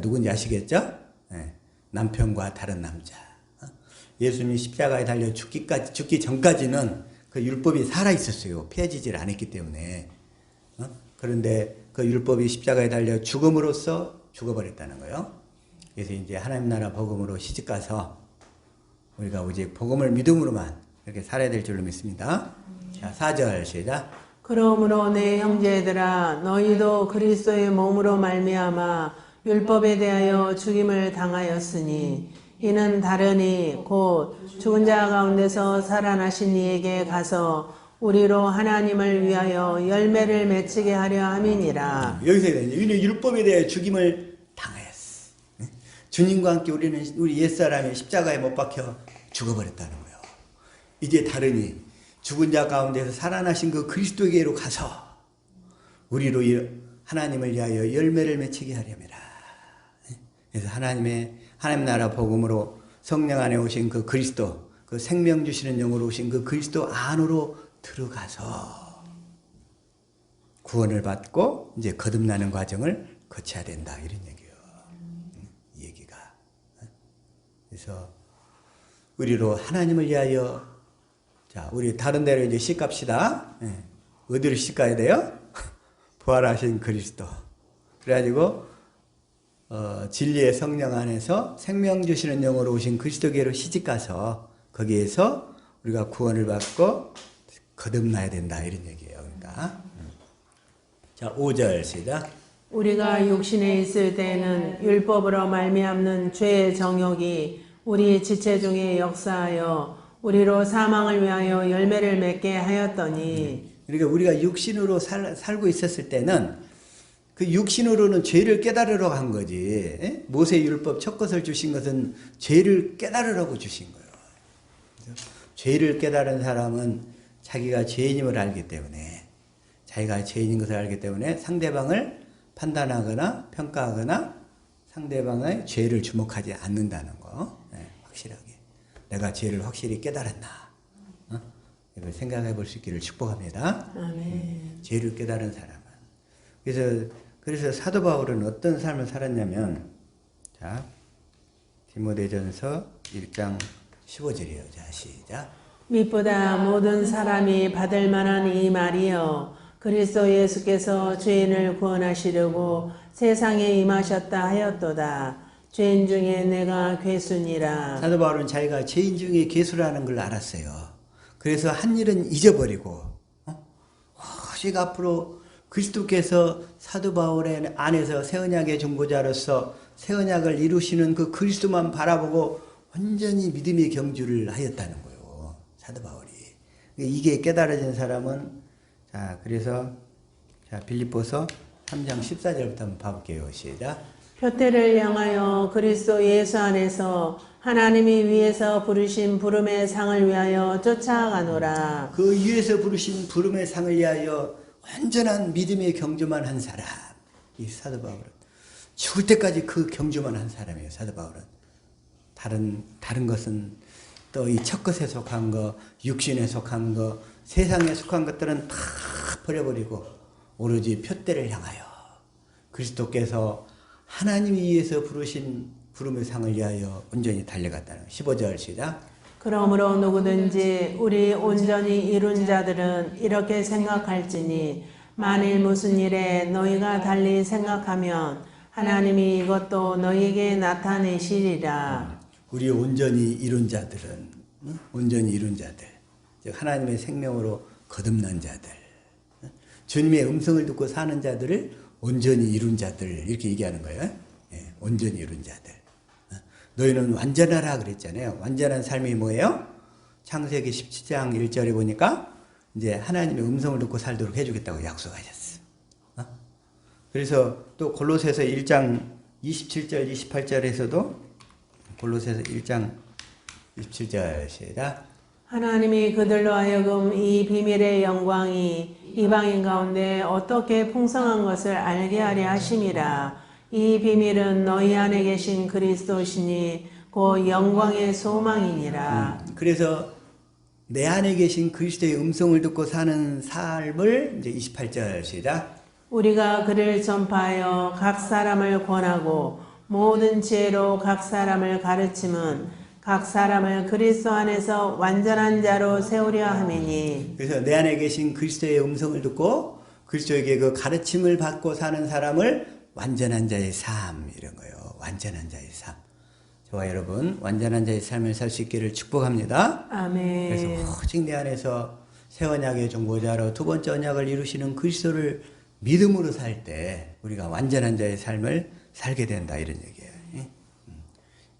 누군지 아시겠죠? 남편과 다른 남자. 예수님이 십자가에 달려 죽기 전까지는 그 율법이 살아 있었어요. 폐해지질 않았기 때문에. 그런데 그 율법이 십자가에 달려 죽음으로써 죽어버렸다는 거예요. 그래서 이제 하나님 나라 복음으로 시집가서 우리가 오직 복음을 믿음으로만 이렇게 살아야 될 줄로 믿습니다. 자, 4절 시작. 그러므로 내 형제들아 너희도 그리스도의 몸으로 말미암아 율법에 대하여 죽임을 당하였으니 이는 다르니 곧 죽은 자 가운데서 살아나신 이에게 가서 우리로 하나님을 위하여 열매를 맺히게 하려 함이니라. 여기서 우리는 율법에 대해 죽임을 당하였어. 주님과 함께 우리 옛사람이 십자가에 못 박혀 죽어버렸다는 거예요. 이제 다르니 죽은 자 가운데서 살아나신 그 그리스도에게로 가서 우리로 하나님을 위하여 열매를 맺히게 하려니라. 그래서 하나님 나라 복음으로 성령 안에 오신 그 그리스도, 그 생명 주시는 영으로 오신 그 그리스도 안으로 들어가서 구원을 받고 이제 거듭나는 과정을 거쳐야 된다 이런 얘기예요. 이 얘기가. 그래서 우리로 하나님을 위하여, 자, 우리 다른 데로 이제 시 갑시다. 어디로 시 가야 돼요? 부활하신 그리스도. 그래가지고 진리의 성령 안에서 생명 주시는 영으로 오신 그리스도께로 시집가서 거기에서 우리가 구원을 받고 거듭나야 된다 이런 얘기예요. 그러니까 자, 5절 시작. 우리가 육신에 있을 때에는 율법으로 말미암는 죄의 정욕이 우리 지체 중에 역사하여 우리로 사망을 위하여 열매를 맺게 하였더니. 그러니까 우리가 육신으로 살고 있었을 때는 그 육신으로는 죄를 깨달으러 간 거지. 모세 율법 첫 것을 주신 것은 죄를 깨달으라고 주신 거예요. 죄를 깨달은 사람은 자기가 죄인임을 알기 때문에, 자기가 죄인인 것을 알기 때문에 상대방을 판단하거나 평가하거나 상대방의 죄를 주목하지 않는다는 거. 네, 확실하게. 내가 죄를 확실히 깨달았나. 이걸 생각해 볼 수 있기를 축복합니다. 아멘. 죄를 깨달은 사람은. 그래서 사도 바울은 어떤 삶을 살았냐면, 자, 디모데전서 1장 15절이에요. 자, 시작. 밑보다 모든 사람이 받을 만한 이 말이여 그리스도 예수께서 죄인을 구원하시려고 세상에 임하셨다 하였도다. 죄인 중에 내가 괴순이라. 사도 바울은 자기가 죄인 중에 괴수라는 걸 알았어요. 그래서 한 일은 잊어버리고 오직 앞으로 그리스도께서 사도 바울의 안에서 새 언약의 중보자로서 새 언약을 이루시는 그 그리스도만 바라보고 완전히 믿음의 경주를 하였다는 거예요. 사도 바울이. 이게 깨달아진 사람은 자, 그래서 자, 빌립보서 3장 14절부터 한번 봐볼게요. 시작. 표태를 향하여 그리스도 예수 안에서 하나님이 위에서 부르신 부름의 상을 위하여 쫓아가노라. 그 위에서 부르신 부름의 상을 위하여 완전한 믿음의 경주만 한 사람. 이 사도 바울은 죽을 때까지 그 경주만 한 사람이에요. 사도 바울은. 다른 것은 또 이 첫 것에 속한 거, 육신에 속한 거, 세상에 속한 것들은 다 버려버리고 오로지 표대를 향하여 그리스도께서 하나님이 위해서 부르신 부름의 상을 위하여 온전히 달려갔다는 15절 시작. 그러므로 누구든지 우리 온전히 이룬 자들은 이렇게 생각할지니 만일 무슨 일에 너희가 달리 생각하면 하나님이 이것도 너희에게 나타내시리라. 우리 온전히 이룬 자들은 온전히 이룬 자들, 즉 하나님의 생명으로 거듭난 자들, 주님의 음성을 듣고 사는 자들을 온전히 이룬 자들 이렇게 얘기하는 거예요. 예, 온전히 이룬 자들. 너희는 완전하라 그랬잖아요. 완전한 삶이 뭐예요? 창세기 17장 1절에 보니까 이제 하나님의 음성을 듣고 살도록 해주겠다고 약속하셨어. 그래서 또 골로새서 1장 27절 28절에서도 골로새서 1장 27절 시작. 하나님이 그들로 하여금 이 비밀의 영광이 이방인 가운데 어떻게 풍성한 것을 알게 하려 하심이라. 이 비밀은 너희 안에 계신 그리스도시니 곧 영광의 소망이니라. 그래서 내 안에 계신 그리스도의 음성을 듣고 사는 삶을 이제 28절 시작. 우리가 그를 전파하여 각 사람을 권하고 모든 지혜로 각 사람을 가르침은 각 사람을 그리스도 안에서 완전한 자로 세우려 함이니. 그래서 내 안에 계신 그리스도의 음성을 듣고 그리스도에게 그 가르침을 받고 사는 사람을 완전한 자의 삶 이런 거예요. 완전한 자의 삶. 저와 여러분 완전한 자의 삶을 살 수 있기를 축복합니다. 아멘. 그래서 오직 내 안에서 새 언약의 중보자로 두 번째 언약을 이루시는 그리스도를 믿음으로 살 때 우리가 완전한 자의 삶을 살게 된다 이런 얘기예요.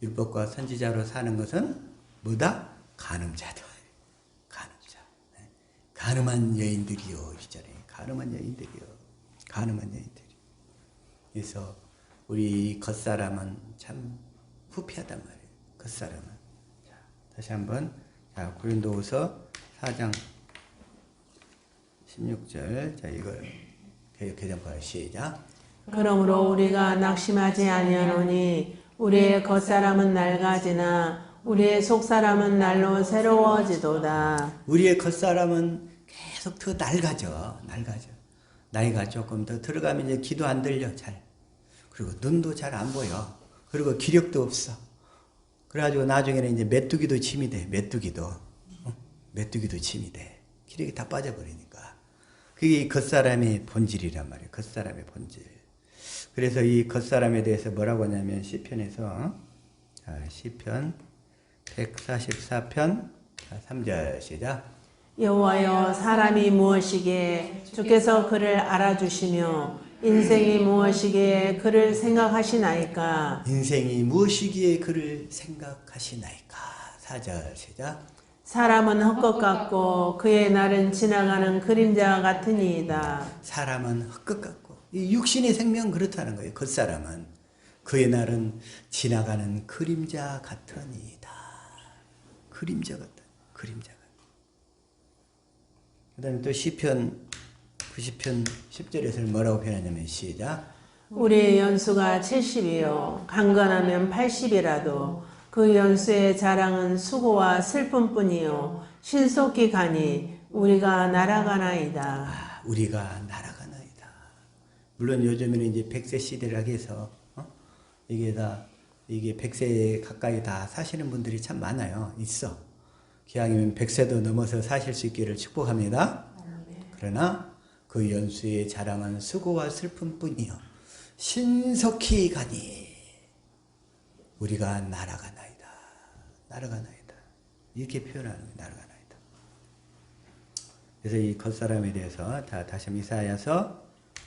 율법과 선지자로 사는 것은 뭐다? 간음자다. 간음자. 간음한 여인들이요. 이잖아요. 간음한 여인들이요. 간음한 여인들이. 그래서 우리 겉사람은 참 후피하단 말이에요. 겉사람은. 자, 다시 한번 자, 고린도후서 4장 16절. 자, 이걸 개정파를 시작. 그러므로 우리가 낙심하지 아니하노니 우리의 겉사람은 낡아지나 우리의 속사람은 날로 새로워지도다. 우리의 겉사람은 계속 더 낡아져. 나이가 조금 더 들어가면 이제 귀도 안 들려 잘. 그리고 눈도 잘 안 보여. 그리고 기력도 없어. 그래가지고 나중에는 이제 메뚜기도 침이 돼. 메뚜기도 침이 돼. 기력이 다 빠져버리니까. 그게 겉사람의 본질이란 말이에요. 겉사람의 본질. 그래서 이 겉사람에 대해서 뭐라고 하냐면 시편에서 시편 144편 3절 시작. 여호와여 사람이 무엇이기에 주께서 그를 알아주시며 인생이 무엇이기에 그를 생각하시나이까. 인생이 무엇이기에 그를 생각하시나이까. 4절 시작. 사람은 헛것 같고 그의 날은 지나가는 그림자 같으니이다. 사람은 헛것 같고 이 육신의 생명 그렇다는 거예요. 겉사람은 그의 날은 지나가는 그림자 같으니이다. 그림자 같다. 그 다음에 또 시편 90편 10절에서는 뭐라고 표현하냐면 시작. 우리의 연수가 70이요 강건하면 80이라도 그 연수의 자랑은 수고와 슬픔뿐이요 신속히 가니 우리가 날아가나이다. 우리가 날아가나이다. 물론 요즘에는 이제 100세 시대라 해서 이게 100세 가까이 다 사시는 분들이 참 많아요. 있어. 기왕이면 100세도 넘어서 사실 수 있기를 축복합니다. 그러나 그 연수의 자랑은 수고와 슬픔뿐이요 신속히 가니 우리가 날아가나이다. 날아가나이다. 이렇게 표현하는 거예요. 날아가나이다. 그래서 이 겉사람에 대해서 다시 한번 이사야서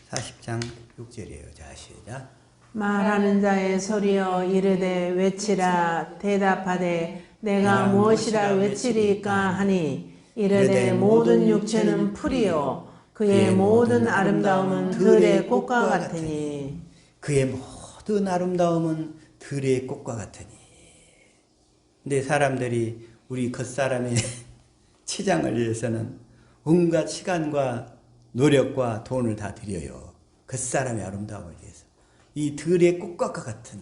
40장 6절이에요. 자, 시작. 말하는 자의 소리여 이르되 외치라 대답하되 내가 무엇이라 외치리까 하니 이르되 모든 육체는 풀이요 그의 모든 아름다움은 들의 꽃과 같으니 그의 모든 아름다움은 들의 꽃과 같으니. 근데 사람들이 우리 겉사람의 치장을 위해서는 온갖 시간과 노력과 돈을 다 들여요. 겉사람의 아름다움을 위해서. 이 들의 꽃과 같은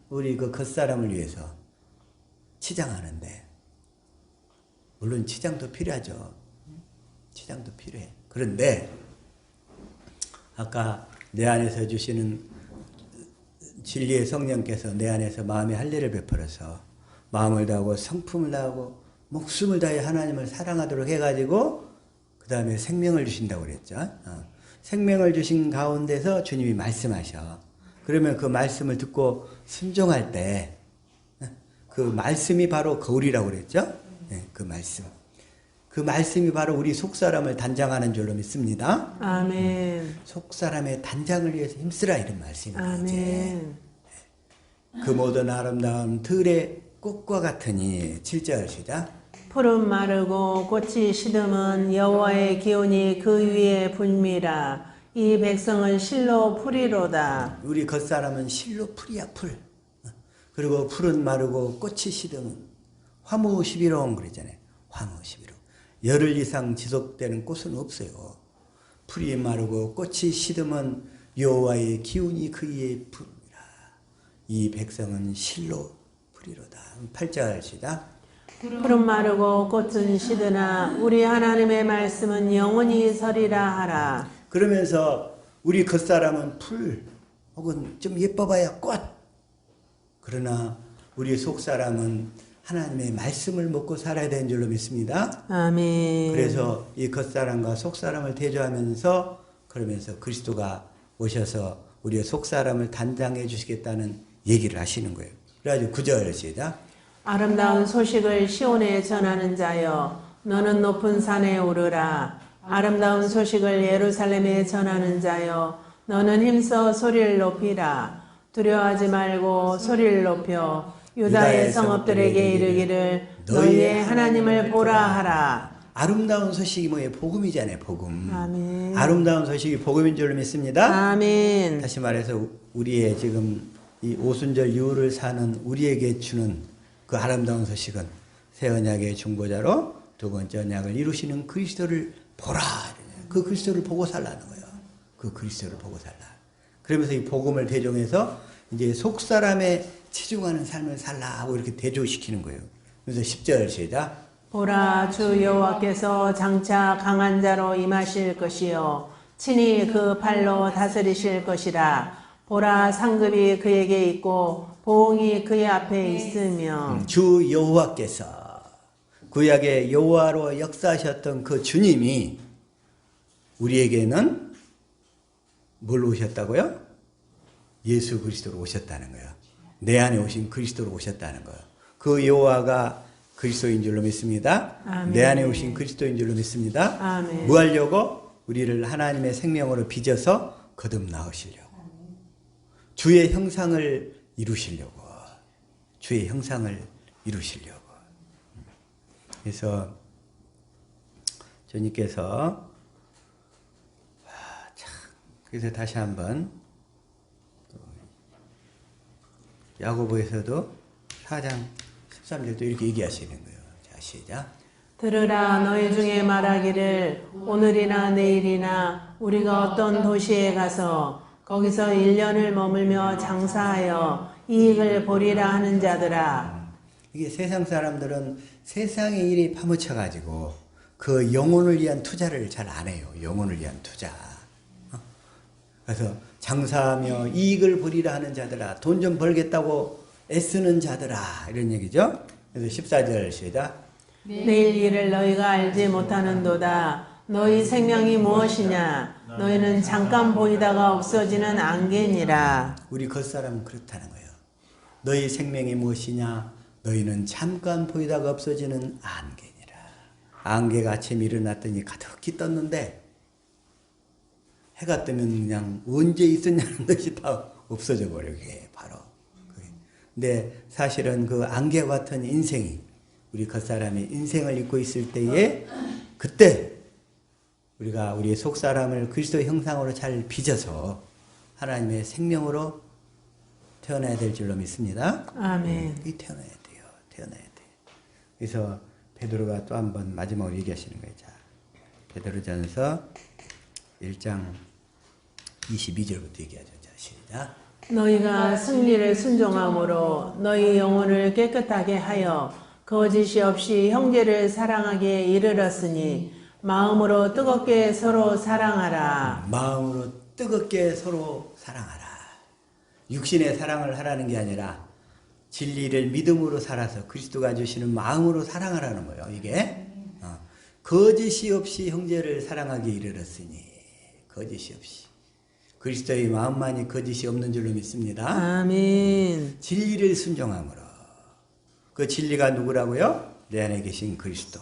우리 그 겉사람을 위해서 치장하는데, 물론 치장도 필요하죠. 치장도 필요해. 그런데 아까 내 안에서 주시는 진리의 성령께서 내 안에서 마음의 할례를 베풀어서 마음을 다하고 성품을 다하고 목숨을 다해 하나님을 사랑하도록 해가지고 그 다음에 생명을 주신다고 그랬죠. 생명을 주신 가운데서 주님이 말씀하셔. 그러면 그 말씀을 듣고 순종할 때 그 말씀이 바로 거울이라고 그랬죠. 그 말씀. 그 말씀이 바로 우리 속사람을 단장하는 줄로 믿습니다. 아멘. 속사람의 단장을 위해서 힘쓰라 이런 말씀입니다. 아멘. 그 모든 아름다운 들의 꽃과 같으니 7절 시작. 푸른 마르고 꽃이 시듬은 여호와의 기운이 그 위에 불미라. 이 백성은 실로 풀이로다. 우리 겉사람은 실로 풀이야 풀. 그리고 푸른 마르고 꽃이 시듬은 화무 11호 그랬잖아요. 화무 11호. 열흘 이상 지속되는 꽃은 없어요. 풀이 마르고 꽃이 시듬은 여호와의 기운이 그 위에 불미라. 이 백성은 실로 풀이로다. 8절 시작. 푸른 마르고 꽃은 시드나 우리 하나님의 말씀은 영원히 서리라 하라. 그러면서 우리 겉사람은 풀 혹은 좀 예뻐봐야 꽃. 그러나 우리 속사람은 하나님의 말씀을 먹고 살아야 되는 줄로 믿습니다. 아멘. 그래서 이 겉사람과 속사람을 대조하면서 그러면서 그리스도가 오셔서 우리의 속사람을 단장해 주시겠다는 얘기를 하시는 거예요. 그래가지고 9절 시작. 아름다운 소식을 시온에 전하는 자여 너는 높은 산에 오르라. 아름다운 소식을 예루살렘에 전하는 자여 너는 힘써 소리를 높이라. 두려워하지 말고 소리를 높여 유다의 성읍들에게 이르기를 너희의 하나님을 보라 하라. 아름다운 소식이 뭐예요? 복음이잖아요. 복음. 아멘. 아름다운 소식이 복음인 줄로 믿습니다. 아멘. 다시 말해서 우리의 지금 이 오순절 이후를 사는 우리에게 주는 그 아름다운 소식은 새 언약의 중보자로 두 번째 언약을 이루시는 그리스도를 보라. 그 그리스도를 보고 살라는 거예요. 그 그리스도를 보고 살라. 그러면서 이 복음을 대종해서 이제 속사람에 치중하는 삶을 살라 하고 이렇게 대조시키는 거예요. 그래서 10절 시작. 보라 주 여호와께서 장차 강한 자로 임하실 것이요 친히 그 팔로 다스리실 것이라. 보라 상급이 그에게 있고 보응이 그의 앞에 있으며. 주 여호와께서 구약의 여호와로 역사하셨던 그 주님이 우리에게는 뭘 오셨다고요? 예수 그리스도로 오셨다는 거예요. 내 안에 오신 그리스도로 오셨다는 거예요. 그 여호와가 그리스도인 줄로 믿습니다. 아멘. 내 안에 오신 그리스도인 줄로 믿습니다. 아멘. 뭐 하려고? 우리를 하나님의 생명으로 빚어서 거듭 나으시려고. 주의 형상을 이루시려고. 주의 형상을 이루시려고. 그래서 주님께서 그래서 다시 한번 야고보에서도 4장 13절도 이렇게 얘기하시는 거예요. 자, 시작. 들으라 너희 중에 말하기를 오늘이나 내일이나 우리가 어떤 도시에 가서 거기서 1년을 머물며 장사하여 이익을 보리라 하는 자들아. 이게 세상 사람들은 세상의 일이 파묻혀 가지고 그 영혼을 위한 투자를 잘 안 해요. 영혼을 위한 투자. 그래서 장사하며 이익을 보리라 하는 자들아, 돈 좀 벌겠다고 애쓰는 자들아, 이런 얘기죠. 그래서 14절 시작. 내일 일을 너희가 알지 못하는도다. 너희 생명이 무엇이냐? 너희는 잠깐 보이다가 없어지는 안개니라. 우리 겉사람은 그렇다는 거예요. 너희 생명이 무엇이냐? 너희는 잠깐 보이다가 없어지는 안개니라. 안개가 아침에 일어났더니 가득히 떴는데 해가 뜨면 그냥 언제 있었냐는 것이 다 없어져 버리게 바로. 근데 사실은 그 안개 같은 인생이 우리 겉사람이 인생을 입고 있을 때에 그때 우리가 우리 속사람을 그리스도 형상으로 잘 빚어서 하나님의 생명으로 태어나야 될 줄로 믿습니다. 아멘. 이 태어나야 돼요. 태어나야 돼요. 그래서 베드로가 또 한 번 마지막으로 얘기하시는 거예요. 자, 베드로전서 1장 22절부터 얘기하죠. 자, 시작. 너희가 승리를 순종함으로 너희 영혼을 깨끗하게 하여 거짓이 없이 형제를 사랑하게 이르렀으니 마음으로 뜨겁게 서로 사랑하라. 마음으로 뜨겁게 서로 사랑하라. 육신의 사랑을 하라는 게 아니라 진리를 믿음으로 살아서 그리스도가 주시는 마음으로 사랑하라는 거예요. 이게 거짓이 없이 형제를 사랑하게 이르렀으니 거짓이 없이 그리스도의 마음만이 거짓이 없는 줄로 믿습니다. 아멘. 진리를 순종함으로 그 진리가 누구라고요? 내 안에 계신 그리스도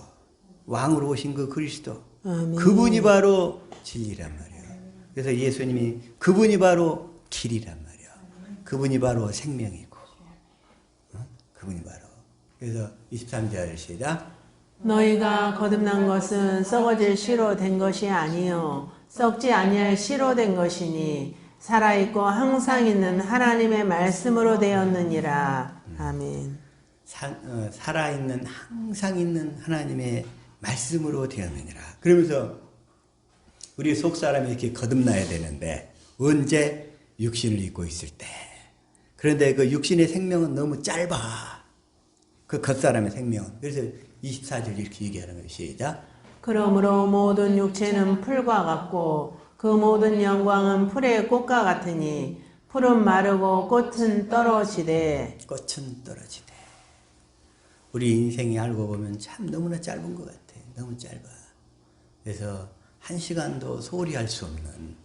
왕으로 오신 그 그리스도 아멘. 그분이 바로 진리란 말이에요. 그래서 예수님이 그분이 바로 길이란 말이에요. 그분이 바로 생명이고 그분이 바로. 그래서 23절 시작. 너희가 거듭난 것은 썩어질 씨로 된 것이 아니요 썩지 아니할 씨로 된 것이니 살아있고 항상 있는 하나님의 말씀으로 되었느니라. 아멘. 살아있는 항상 있는 하나님의 말씀으로 되었느니라. 그러면서 우리 속사람이 이렇게 거듭나야 되는데 언제? 육신을 입고 있을 때. 그런데 그 육신의 생명은 너무 짧아. 그 겉사람의 생명은. 그래서 24절 이렇게 얘기하는 거예요. 시작. 그러므로 모든 육체는 풀과 같고 그 모든 영광은 풀의 꽃과 같으니 풀은 마르고 꽃은 떨어지되 꽃은 떨어지되. 우리 인생이 알고 보면 참 너무나 짧은 것 같아. 너무 짧아. 그래서 한 시간도 소홀히 할 수 없는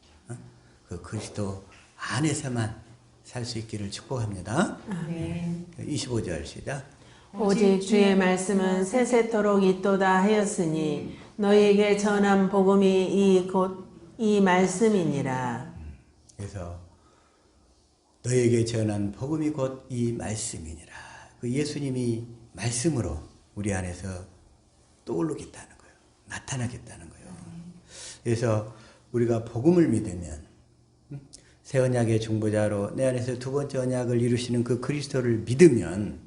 그 그리스도 안에서만 살 수 있기를 축복합니다. 아멘. 25절 시작. 오직 주의 말씀은 세세토록 있도다 하였으니 너희에게 전한 복음이 이 말씀이니라. 그래서 너희에게 전한 복음이 곧 이 말씀이니라. 그 예수님이 말씀으로 우리 안에서 떠오르겠다는 거예요. 나타나겠다는 거예요. 그래서 우리가 복음을 믿으면 새 언약의 중보자로 내 안에서 두 번째 언약을 이루시는 그 그리스도를 믿으면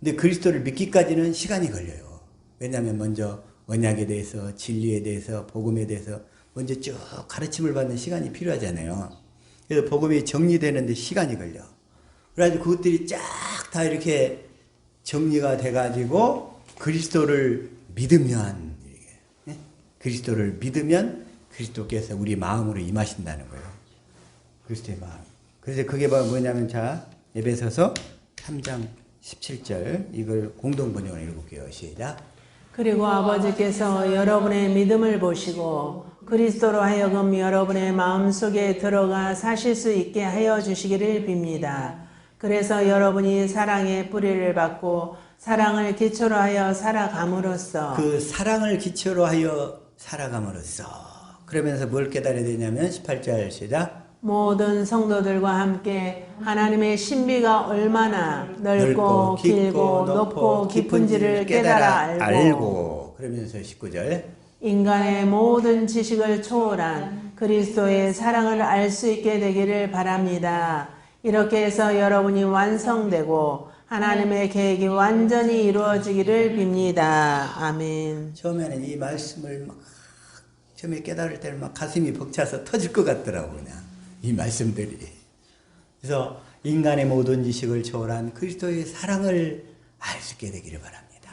근데 그리스도를 믿기까지는 시간이 걸려요. 왜냐하면 먼저 언약에 대해서 진리에 대해서 복음에 대해서 먼저 쭉 가르침을 받는 시간이 필요하잖아요. 그래서 복음이 정리되는데 시간이 걸려. 그래가지고 그것들이 쫙 다 이렇게 정리가 돼가지고 그리스도를 믿으면 그리스도를 믿으면 그리스도께서 우리 마음으로 임하신다는 거예요. 그리스도의 마음. 그래서 그게 뭐냐면 자 에베소서 3장 17절 이걸 공동 번역으로 읽어볼게요. 시작. 그리고 아버지께서 여러분의 믿음을 보시고 그리스도로 하여금 여러분의 마음속에 들어가 사실 수 있게 하여 주시기를 빕니다. 그래서 여러분이 사랑의 뿌리를 받고 사랑을 기초로 하여 살아감으로써 그 사랑을 기초로 하여 살아감으로써 그러면서 뭘 깨달아야 되냐면 18절 시작. 모든 성도들과 함께 하나님의 신비가 얼마나 넓고 길고 높고 깊은지를 깨달아 알고 그러면서 19절 인간의 모든 지식을 초월한 그리스도의 사랑을 알 수 있게 되기를 바랍니다. 이렇게 해서 여러분이 완성되고 하나님의 계획이 완전히 이루어지기를 빕니다. 아멘. 처음에는 이 말씀을 막 처음에 깨달을 때는 막 가슴이 벅차서 터질 것 같더라고 그냥 이 말씀들이. 그래서 인간의 모든 지식을 초월한 그리스도의 사랑을 알 수 있게 되기를 바랍니다.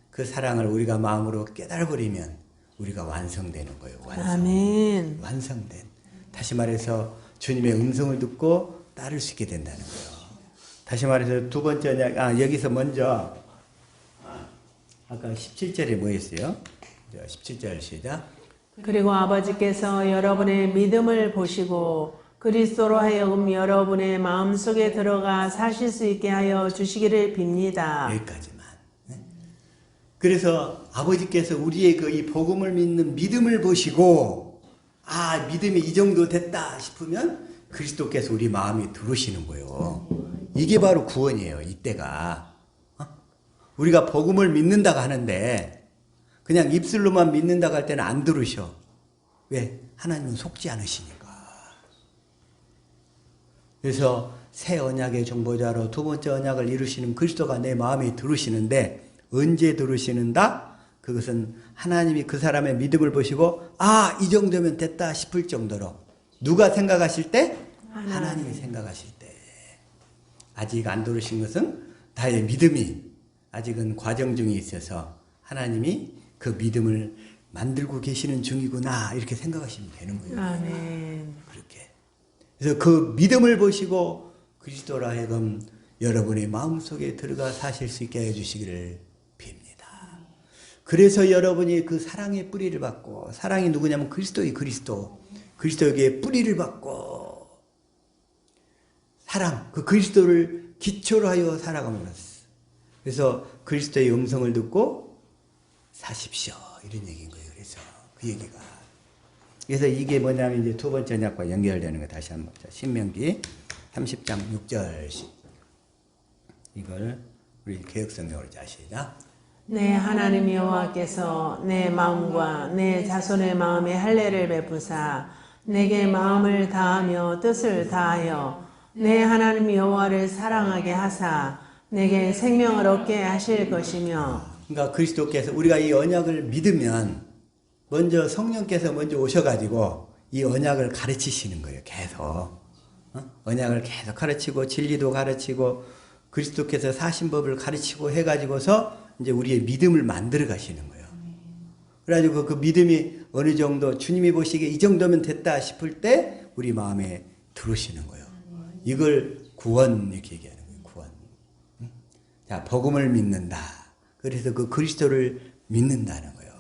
그 사랑을 우리가 마음으로 깨달아버리면 우리가 완성되는 거예요. 아멘. 완성된. 다시 말해서 주님의 음성을 듣고 따를 수 있게 된다는 거예요. 다시 말해서 두 번째 언약, 여기서 먼저 아까 17절에 뭐였어요? 17절 시작. 그리고 아버지께서 여러분의 믿음을 보시고 그리스도로 하여금 여러분의 마음속에 들어가 사실 수 있게 하여 주시기를 빕니다. 여기까지만. 네? 그래서 아버지께서 우리의 그 이 복음을 믿는 믿음을 보시고 믿음이 이 정도 됐다 싶으면 그리스도께서 우리 마음에 들어오시는 거예요. 이게 바로 구원이에요. 이때가. 우리가 복음을 믿는다고 하는데 그냥 입술로만 믿는다고 할 때는 안 들으셔. 왜? 하나님은 속지 않으시니까. 그래서 새 언약의 정보자로 두 번째 언약을 이루시는 그리스도가 내 마음에 들으시는데 언제 들으시는다? 그것은 하나님이 그 사람의 믿음을 보시고 이 정도면 됐다 싶을 정도로 누가 생각하실 때? 하나님이 생각하실 때. 아직 안 들으신 것은 나의 믿음이 아직은 과정 중에 있어서 하나님이 그 믿음을 만들고 계시는 중이구나 이렇게 생각하시면 되는 거예요. 아멘. 그렇게. 그래서 그 믿음을 보시고 그리스도로 하여금 여러분의 마음속에 들어가 사실 수 있게 해주시기를 빕니다. 그래서 여러분이 그 사랑의 뿌리를 받고 사랑이 누구냐면 그리스도의 그리스도에게 뿌리를 받고 사랑, 그 그리스도를 기초로 하여 살아감으로써 그래서 그리스도의 음성을 듣고 사십시오 이런 얘기인 거예요. 그래서 그 얘기가 그래서 이게 뭐냐면 이제 두 번째 언약과 연결되는 거 다시 한번 자, 신명기 30장 6절 이걸 우리 개혁성경으로 자 시작. 내 하나님 여호와께서 내 마음과 내 자손의 마음에 할례를 베푸사 내게 마음을 다하며 뜻을 다하여 내 하나님 여호와를 사랑하게 하사 내게 생명을 얻게 하실 것이며. 그러니까 그리스도께서 우리가 이 언약을 믿으면 먼저 성령께서 먼저 오셔가지고 이 언약을 가르치시는 거예요. 계속 언약을 계속 가르치고 진리도 가르치고 그리스도께서 사신 법을 가르치고 해가지고서 이제 우리의 믿음을 만들어 가시는 거예요. 그래가지고 그 믿음이 어느 정도 주님이 보시기에 이 정도면 됐다 싶을 때 우리 마음에 들으시는 거예요. 이걸 구원 이렇게 얘기하는 거예요. 구원. 자, 복음을 믿는다. 그래서 그 그리스도를 믿는다는 거예요.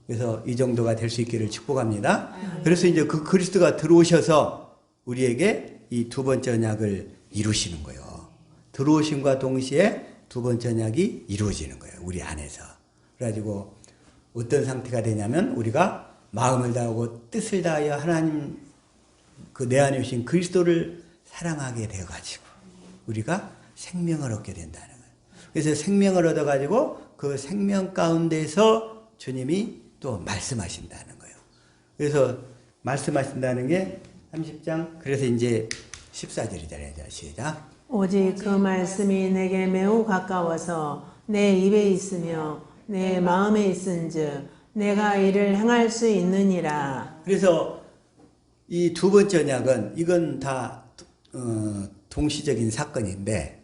그래서 이 정도가 될 수 있기를 축복합니다. 그래서 이제 그 그리스도가 들어오셔서 우리에게 이 두 번째 언약을 이루시는 거예요. 들어오심과 동시에 두 번째 언약이 이루어지는 거예요. 우리 안에서. 그래가지고 어떤 상태가 되냐면 우리가 마음을 다하고 뜻을 다하여 하나님 그 내 안에 오신 그리스도를 사랑하게 되어가지고 우리가 생명을 얻게 된다는 거예요. 그래서 생명을 얻어가지고 그 생명 가운데서 주님이 또 말씀하신다는 거예요. 그래서 말씀하신다는 게 30장 그래서 이제 14절이잖아요. 시작. 오직 그 말씀이 내게 매우 가까워서 내 입에 있으며 내 마음에 있은즉 내가 이를 행할 수 있느니라. 그래서 이 두 번째 언약은 이건 다 동시적인 사건인데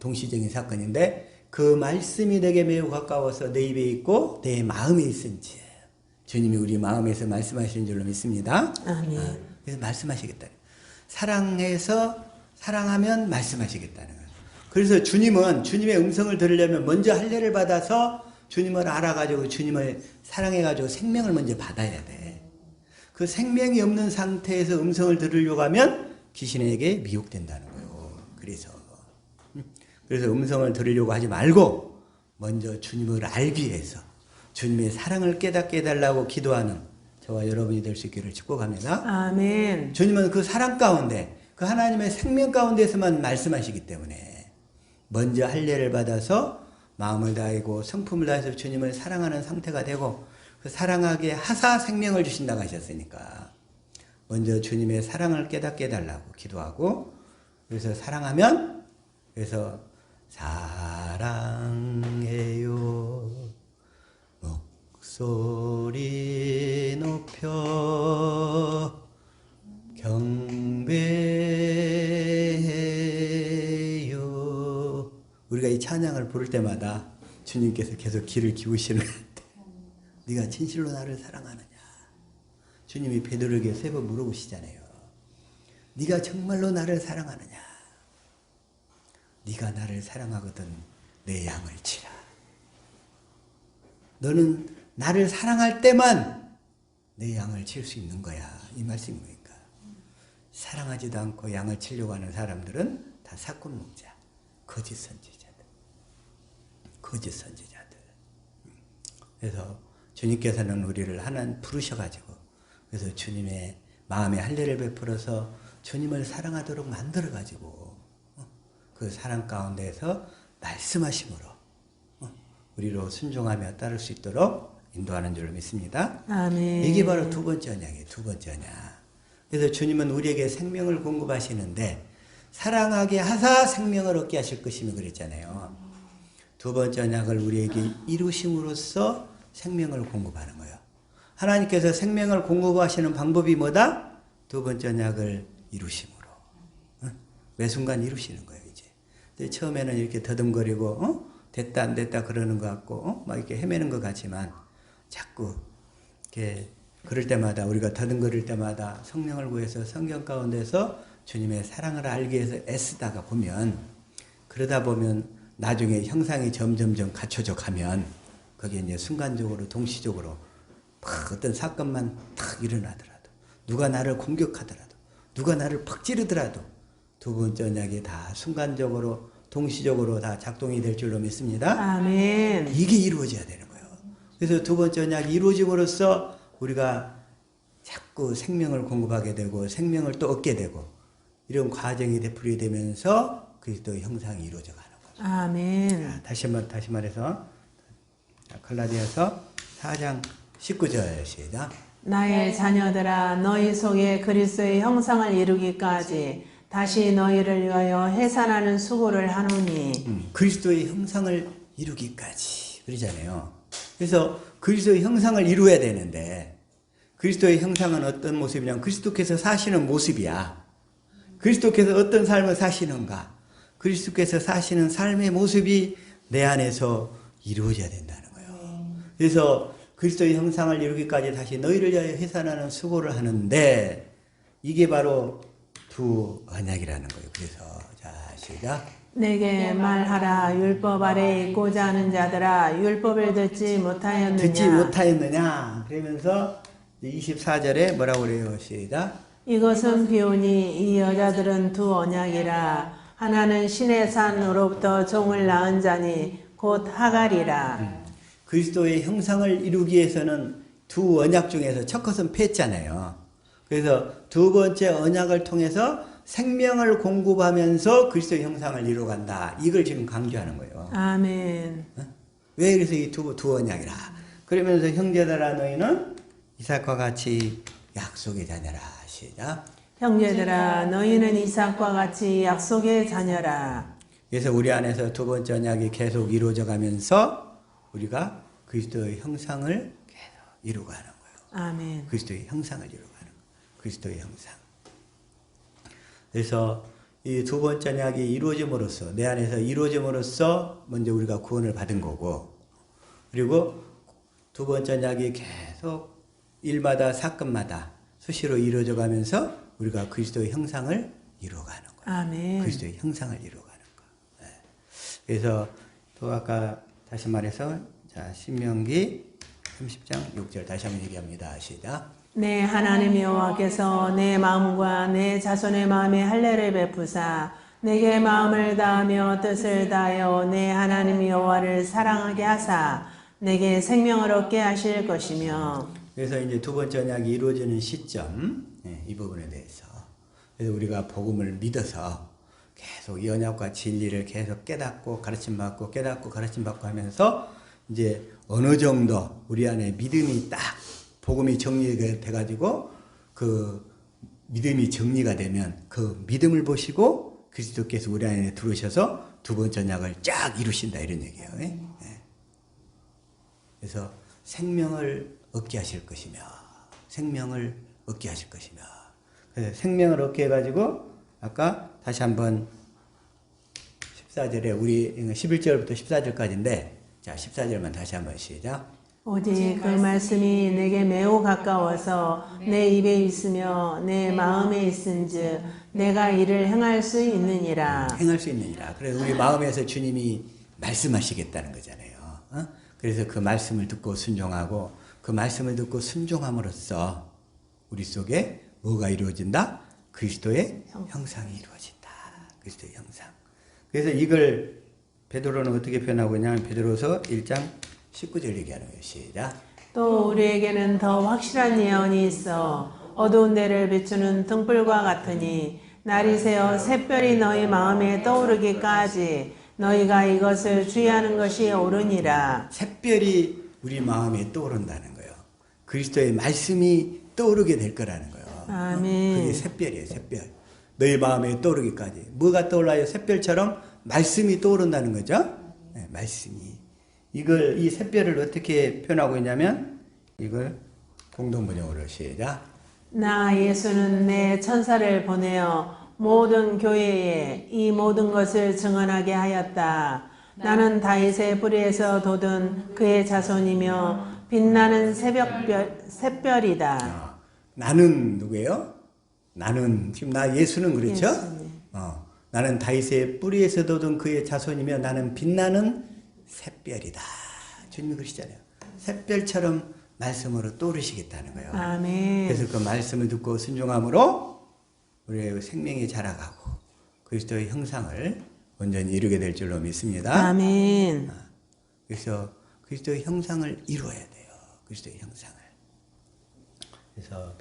그 말씀이 내게 매우 가까워서 내 입에 있고 내 마음에 있은지 주님이 우리 마음에서 말씀하시는 줄로 믿습니다. 아멘. 그래서 말씀하시겠다. 사랑해서 사랑하면 말씀하시겠다는 거예요. 그래서 주님은 주님의 음성을 들으려면 먼저 할례를 받아서 주님을 알아가지고 주님을 사랑해가지고 생명을 먼저 받아야 돼. 그 생명이 없는 상태에서 음성을 들으려고 하면 귀신에게 미혹된다는 거예요. 그래서 음성을 들으려고 하지 말고 먼저 주님을 알기 위해서 주님의 사랑을 깨닫게 해달라고 기도하는 저와 여러분이 될 수 있기를 축복합니다. 아멘. 주님은 그 사랑 가운데 그 하나님의 생명 가운데서만 말씀하시기 때문에 먼저 할례를 받아서 마음을 다하고 성품을 다해서 주님을 사랑하는 상태가 되고 그 사랑하게 하사 생명을 주신다고 하셨으니까 먼저 주님의 사랑을 깨닫게 해달라고 기도하고 그래서 사랑하면 그래서 사랑해요. 목소리 높여 경배해요. 우리가 이 찬양을 부를 때마다 주님께서 계속 귀를 기울이시는 것 같아요. 네가 진실로 나를 사랑하느냐. 주님이 베드로에게 세 번 물어보시잖아요. 네가 정말로 나를 사랑하느냐. 네가 나를 사랑하거든 내 양을 치라. 너는 나를 사랑할 때만 내 양을 칠 수 있는 거야. 이 말씀입니까? 사랑하지도 않고 양을 치려고 하는 사람들은 다 사꾼 목자, 거짓 선지자들. 거짓 선지자들. 그래서 주님께서는 우리를 하나님 부르셔가지고 그래서 주님의 마음에 할례를 베풀어서 주님을 사랑하도록 만들어가지고 그 사랑 가운데서 말씀하심으로 우리로 순종하며 따를 수 있도록 인도하는 줄로 믿습니다. 아멘. 이게 바로 두 번째 언약이에요. 두 번째 언약. 그래서 주님은 우리에게 생명을 공급하시는데 사랑하게 하사 생명을 얻게 하실 것이며 그랬잖아요. 두 번째 언약을 우리에게 이루심으로써 생명을 공급하는 거예요. 하나님께서 생명을 공급하시는 방법이 뭐다? 두 번째 언약을 이루심으로. 매 순간 이루시는 거예요, 이제. 근데 처음에는 이렇게 더듬거리고, 됐다, 안 됐다 그러는 것 같고, 막 이렇게 헤매는 것 같지만, 자꾸, 이렇게, 그럴 때마다, 우리가 더듬거릴 때마다 성령을 구해서 성경 가운데서 주님의 사랑을 알기 위해서 애쓰다가 보면, 그러다 보면 나중에 형상이 점점점 갖춰져 가면, 거기에 이제 순간적으로, 동시적으로, 막 어떤 사건만 탁 일어나더라도, 누가 나를 공격하더라도, 누가 나를 팍 찌르더라도, 두 번째 언약이 다 순간적으로, 동시적으로 다 작동이 될 줄로 믿습니다. 아멘. 이게 이루어져야 되는 거예요. 그래서 두 번째 언약이 이루어짐으로써 우리가 자꾸 생명을 공급하게 되고, 생명을 또 얻게 되고, 이런 과정이 되풀이 되면서 그리스도의 형상이 이루어져 가는 거죠. 아멘. 다시 말해서, 갈라디아서 4장 19절 시작. 나의 자녀들아 너희 속에 그리스도의 형상을 이루기까지 다시 너희를 위하여 해산하는 수고를 하노니. 그리스도의 형상을 이루기까지 그러잖아요. 그래서 그리스도의 형상을 이루어야 되는데 그리스도의 형상은 어떤 모습이냐면 그리스도께서 사시는 모습이야. 그리스도께서 어떤 삶을 사시는가. 그리스도께서 사시는 삶의 모습이 내 안에서 이루어져야 된다는 거예요. 그래서 그리스도의 형상을 이루기까지 다시 너희를 위하여 해산하는 수고를 하는데 이게 바로 두 언약이라는 거예요. 그래서 자 시작. 내게 말하라 율법 아래 있고자 하는 자들아 율법을 듣지 못하였느냐. 듣지 못하였느냐. 그러면서 24절에 뭐라고 그래요? 시작. 이것은 비오니 이 여자들은 두 언약이라. 하나는 신의 산으로부터 종을 낳은 자니 곧 하갈이라. 그리스도의 형상을 이루기 위해서는 두 언약 중에서 첫 것은 폐했잖아요. 그래서 두 번째 언약을 통해서 생명을 공급하면서 그리스도의 형상을 이루어간다. 이걸 지금 강조하는 거예요. 아멘. 왜 그래서 이 두 언약이라. 그러면서 형제들아 너희는 이삭과 같이 약속의 자녀라. 시작. 형제들아 너희는 이삭과 같이 약속의 자녀라. 그래서 우리 안에서 두 번째 언약이 계속 이루어져 가면서 우리가 그리스도의 형상을 계속 이루어가는 거예요. 아멘. 그리스도의 형상을 이루어가는 거예요. 그리스도의 형상. 그래서 이 두 번째 언약이 이루어짐으로써 내 안에서 이루어짐으로써 먼저 우리가 구원을 받은 거고 그리고 두 번째 언약이 계속 일마다 사건마다 수시로 이루어져 가면서 우리가 그리스도의 형상을 이루어가는 거예요. 아멘. 그리스도의 형상을 이루어가는 거. 네. 그래서 또 아까 다시 말해서 자 신명기 30장 6절 다시 한번 얘기합니다. 시작. 내 하나님 여호와께서 내 마음과 내 자손의 마음에 할례를 베푸사 내게 마음을 다하며 뜻을 다하여 내 하나님 여호와를 사랑하게 하사 내게 생명을 얻게 하실 것이며. 그래서 이제 두 번째 언약이 이루어지는 시점 이 부분에 대해서 그래서 우리가 복음을 믿어서 계속 이 언약과 진리를 계속 깨닫고 가르침받고 깨닫고 가르침받고 하면서 이제 어느 정도 우리 안에 믿음이 딱 복음이 정리가 돼가지고 그 믿음이 정리가 되면 그 믿음을 보시고 그리스도께서 우리 안에 들어오셔서 두 번째 언약을 쫙 이루신다 이런 얘기예요. 예? 그래서 생명을 얻게 하실 것이며 생명을 얻게 하실 것이며 그래서 생명을 얻게 해가지고 아까 다시 한번 14절에 우리 11절부터 14절까지인데 자 14절만 다시 한번 시작. 오직 그 말씀이 내게 매우 가까워서 내 입에 있으며 내 마음에 있은즉 내가 이를 행할 수 있느니라. 행할 수 있느니라. 그래서 우리 마음에서 주님이 말씀하시겠다는 거잖아요. 그래서 그 말씀을 듣고 순종하고 그 말씀을 듣고 순종함으로써 우리 속에 뭐가 이루어진다? 그리스도의 형상이 이루어진다. 그리스도의 형상. 그래서 이걸 베드로는 어떻게 표현하고 있냐면 베드로서 1장 19절 얘기하는 거예요. 시작. 또 우리에게는 더 확실한 예언이 있어 어두운 데를 비추는 등불과 같으니 날이 새어 샛별이 너희 마음에 떠오르기까지 너희가 이것을 주의하는 것이 옳으니라. 샛별이 우리 마음에 떠오른다는 거예요. 그리스도의 말씀이 떠오르게 될 거라는 거예요. 아멘. 그게 샛별이에요. 샛별. 너희 마음에 떠오르기까지. 뭐가 떠올라요? 샛별처럼 말씀이 떠오른다는 거죠. 네, 말씀이. 이 샛별을 어떻게 표현하고 있냐면 이걸 공동번역으로 시작. 나 예수는 내 천사를 보내어 모든 교회에 이 모든 것을 증언하게 하였다. 나는 다윗의 뿌리에서 돋은 그의 자손이며 빛나는 샛별이다. 나는 누구예요? 나는 지금 나 예수는 그렇죠? 예수님. 나는 다윗의 뿌리에서 돋은 그의 자손이며 나는 빛나는 샛별이다. 주님이 그러시잖아요. 샛별처럼 말씀으로 떠오르시겠다는 거예요. 아멘. 그래서 그 말씀을 듣고 순종함으로 우리의 생명이 자라가고 그리스도의 형상을 온전히 이루게 될 줄로 믿습니다. 아멘. 그래서 그리스도의 형상을 이루어야 돼요. 그리스도의 형상을. 그래서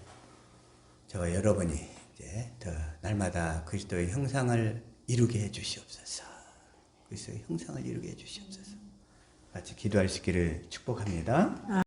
저와 여러분이 이제 더 날마다 그리스도의 형상을 이루게 해 주시옵소서. 그리스도의 형상을 이루게 해 주시옵소서. 같이 기도할 수 있기를 축복합니다.